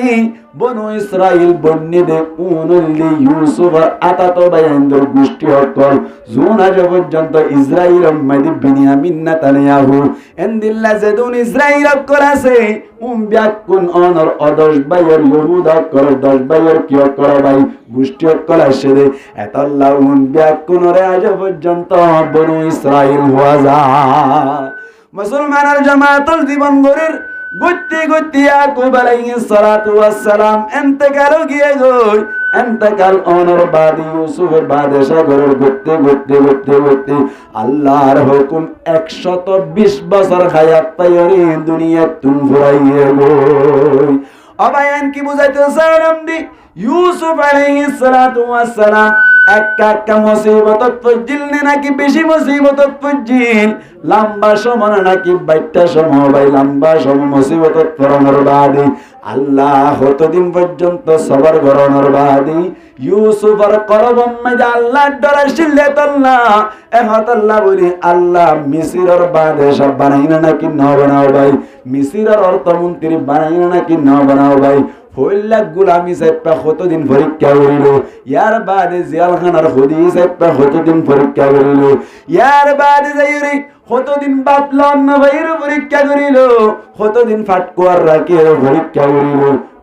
বনু ইসরাইল বন্নি দে উনলে ইউসুফ আতাতো বায়ানদের গোষ্ঠী হকল জুন আজ পর্যন্ত ইসরাইল মধ্যে বিনিয়ামিন নেতানিয়াহু এন্দিল্লা জেদুন ইসরাইল করাছে ব্যাকুন অনর 10 বাইয়ের ইহুদা করে 10 বাইয়ের কি করে ভাই গোষ্ঠী হকল আসে দে এতাল্লাহ ব্যাকুনরে আজ পর্যন্ত বনু ইসরাইল হওয়া যায় মুসলমানের জামাতুল জীবন গরের গতি গতি ইয়াকুব আলাইহিস সালাতু ওয়াস সালাম ইন্তেকাল গিয়ে গই ইন্তেকাল অনর বাদ ইউসুফের বাদে সাগরের গতি গতি গতি গতি আল্লাহর হুকুম 120 বছর হায়াত পাইরি দুনিয়া তুম ফুরাইয়ে গই অবায়ান কি বুঝাইতে চাইলাম দি ইউসুফ আলাইহিস সালাতু ওয়াস সালাম একটা মুসিবত পজিল নাকি বেশি মুসিবত পজিল লম্বা সময় নাকি বাইটা সময় ভাই লম্বা সময় মুসিবত পড়ানোর বাদে আল্লাহ হতদিন পর্যন্ত সবার গরনের বাদে ইউসুফের কলবম মধ্যে আল্লাহ ডর শিলে তল্লা এহত আল্লাহ বলি আল্লাহ মিসিরের বাদে সব বানাইনা নাকি ন বানাও ভাই মিসিরের অর্থমন্ত্রী বানাইনা নাকি ন বানাও ভাই হইলা গুলামি সাইপা কতদিন পরীক্ষা করিল ইয়ার বাদে জেলখানার হদি সাইপা কতদিন পরীক্ষা করিল ইয়ার বাদে যাইরি কতদিন বাপলাম না ভাইয়ের পরীক্ষা করিল কতদিন ফাটকুয়ার রাখের পরীক্ষা করিল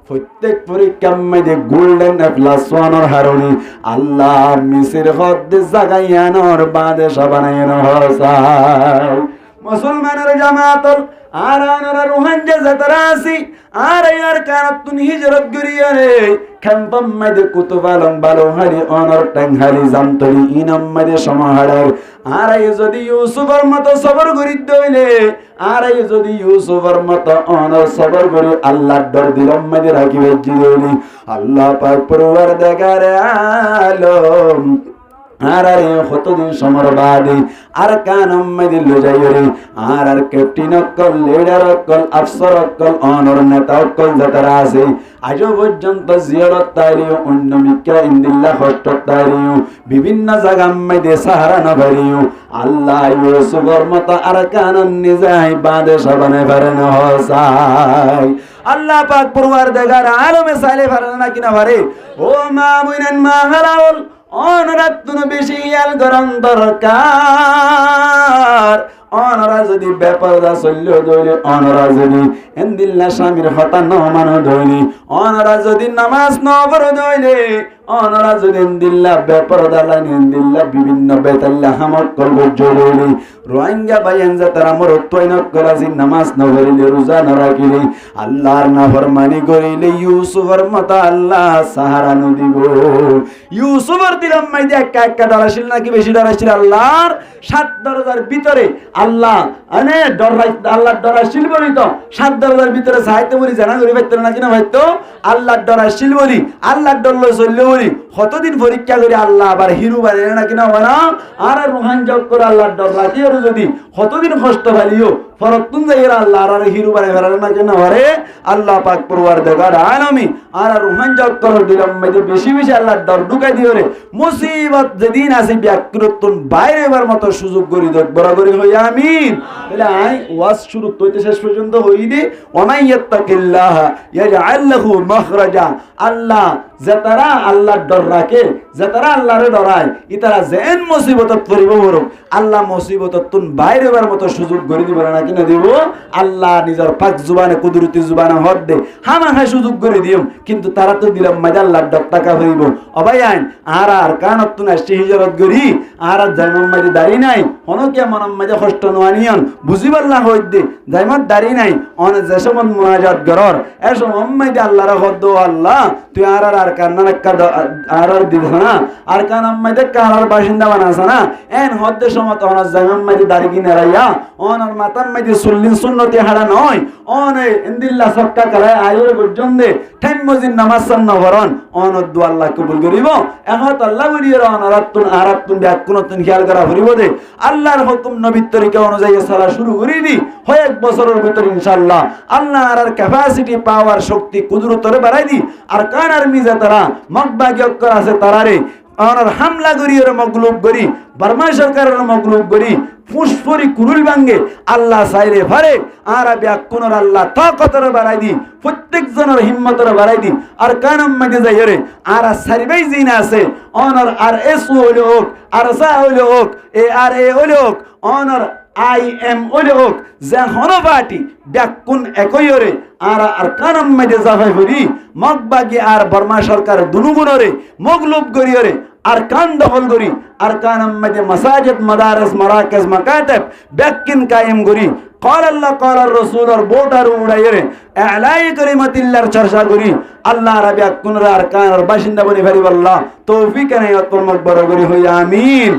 প্রত্যেক পরীক্ষার মধ্যে গোল্ডেন প্লাস ওয়ানের হারণি আল্লাহ মিসির হদ্দে জাগাইয়ানোর বাদে সাবানাইয়ানো হসাই মুসলমানের জামাতল আর আনারা রোহান যে যাতারা আসি আর ইয়ার কারাতুন হিজরত গরিয়া রে খাম্পাম মধ্যে কুতুবালং বালো হারি অনর টাংহারি জামতলি ইনাম মধ্যে সমাহারার আর এই যদি ইউসুফের মতো সবর করি দইলে আর এই যদি ইউসুফের মতো অনর সবর করি আল্লাহর ডর দিলম মধ্যে রাখিবে জিদলি আল্লাহ পাক পরওয়ারদিগার আলম আর কতদিন সমর বাদে আর কানম দিল যাইরে আর ক্যাপ্টেন অকল লিডার অকল আফসর অকল অনর নেতা অকল যারা আছে আজও পর্যন্ত জিয়ারত তাইরিও অন্য মিকা ইন্দিল্লাহ হস্ত তাইরিও বিভিন্ন জায়গা মধ্যে সাহারা না ভরিও আল্লাহ ইউসুফর মতো আর কানন নিজাই বাদে সবানে ভরেন হসাই আল্লাহ পাক পরওয়ারদিগার আলমে সাইলে ভরেন না কিনা ভরে ও মা মুইনান মা হালাল অনরাত্তুন বেশি আল গরম দরকার অনরা যদি বেপরদা চল্য দইলে অনরা যদি এন্দিল্লা স্বামীর হতা নমানো দইনি অনরা যদি নামাজ নবর দইলে অনরা যদি এন্দিল্লা বেপরদা লাইন এন্দিল্লা বিভিন্ন বেতাল্লা হামক কল জরুরি রোহিঙ্গা বাইন যা তারা মরত্বইন করাছি নামাজ নবরিলে রোজা না রাখিলে আল্লাহর নাফরমানি করিলে ইউসুফের মতো আল্লাহ সাহারা নদিব ইউসুফের দিলাম মাইদে একা একা ডরাছিল নাকি বেশি ডরাছিল আল্লাহর 7 দরজার ভিতরে আল্লাহ আনে আল্লাহর ডরাছিল বলি তো 7 দরজার ভিতরে সাহিত্য বলি জানা করি পাইতো না কিনা হয়তো আল্লাহর ডরাছিল বলি আল্লাহর ডরলো চললো বলি কতদিন পরীক্ষা করে আল্লাহ আবার হিরু বানিয়ে না কিনা হয় না আর রোহান যোগ করে আল্লাহর ডর রাখি আর যদি কতদিন কষ্ট পালিও ফরতুন যাইরা আল্লাহ আর হিরু বানিয়ে ফেরার না কিনা হরে আল্লাহ পাক পরওয়ারদিগার আলামিন আর রোহান যোগ করে দিলাম মধ্যে বেশি বেশি আল্লাহর ডর ঢুকাই দিও রে মুসিবত যেদিন আসি ব্যাকৃতন বাইরে এবার মতো সুযোগ করি দেখ বরাবরই হই আমিন তাহলে আই ওয়াজ শুরু হইতে শেষ পর্যন্ত হইনি ওমাইয়াত্তাকিল্লাহ ইয়াজআল লাহু মাখরাজা আল্লাহ যারা আল্লাহর ডর রাখে যারা আল্লাহরে ডরায় ইতারা যেন মুসিবতত পড়িব বরং আল্লাহ মুসিবততুন বাইরে এবার মতো সুযোগ করে দিব না কিনা দিব আল্লাহ নিজের পাক জুবানে কুদরতি জুবানে হদ দে হামাহা সুযোগ করে দিও কিন্তু তারা তো দিলাম মাঝে আল্লাহর ডর টাকা হইব অবাই আইন আর কানতুন আসছে হিজরত করি আর জাইমাম মাঝে দাড়ি নাই অনকে মনম মাঝে কষ্ট নোয়ানিয়ন বুঝিবার না হইত দে জাইমাত দাড়ি নাই অন যে সময় মুনাজাত গরর এ সময় মাঝে আল্লাহর হদ আল্লাহ তুই আর কান্না আর দিছ না আর কান মাঝে কারার বাসিন্দা বানাছে না এন হদ্দের সময় তখন জাইমাম মাঝে দাড়ি কিনে রাইয়া অনর মাতাম মাঝে সুল্লিন সুন্নতি হারা নয় অন ইন্দিল্লা সক্কা কালায় আয়োর পর্যন্ত ঠাইম মজিন নামাজ সান্না ভরন অনর দু আল্লাহ কবুল করিব এখন আল্লাহ বলিয়ের অনারাত্তুন আরাত্তুন ব্যাকুনতুন খেয়াল করা ভরিব দে আল্লাহর হুকুম নবীর তরিকা অনুযায়ী সালা শুরু করি দি হয় 1 বছরের ভিতর ইনশাআল্লাহ আল্লাহ আর ক্যাপাসিটি পাওয়ার শক্তি কুদরতরে বাড়াই দি আর কান আর মিজা তারা মকবাগি অক্ষর আছে তারারে অনর হামলা করি ওর মগলুব করি বার্মা সরকারের মগলুব করি ফুসফরি কুরুল ভাঙ্গে আল্লাহ সাইরে ফারে আর ব্যাকুনর আল্লাহ তাকতরে বাড়াই দি প্রত্যেক জনের হিম্মতরে বাড়াই দি আর কানম মাঝে যাইরে আর সারিবাই জিন আছে অনর আর এস হইলো হোক আর সা হইলো হোক এ আর এ হইলো হোক অনর আই এম হইলো হোক যখন পার্টি ব্যাকুন একইরে আর কানম মাঝে জাফাই করি মগবাগি আর বর্মা সরকার দুনুগুণরে মগলুব করিয়রে আর কান দখল করি আর কানম মাঝে মাসাজিদ মাদারিস মারাকিজ মাকাতিব ব্যাকিন কায়েম করি قال الله قال الرسول আর বোটার উড়াইরে আলাই কালিমাতিল্লাহর চর্চা করি আল্লাহ রাবিয়া কুনরা আর কান আর বাসিন্দা বনি ফেরি আল্লাহ তৌফিক নাই অতর মকবর করি হই আমিন।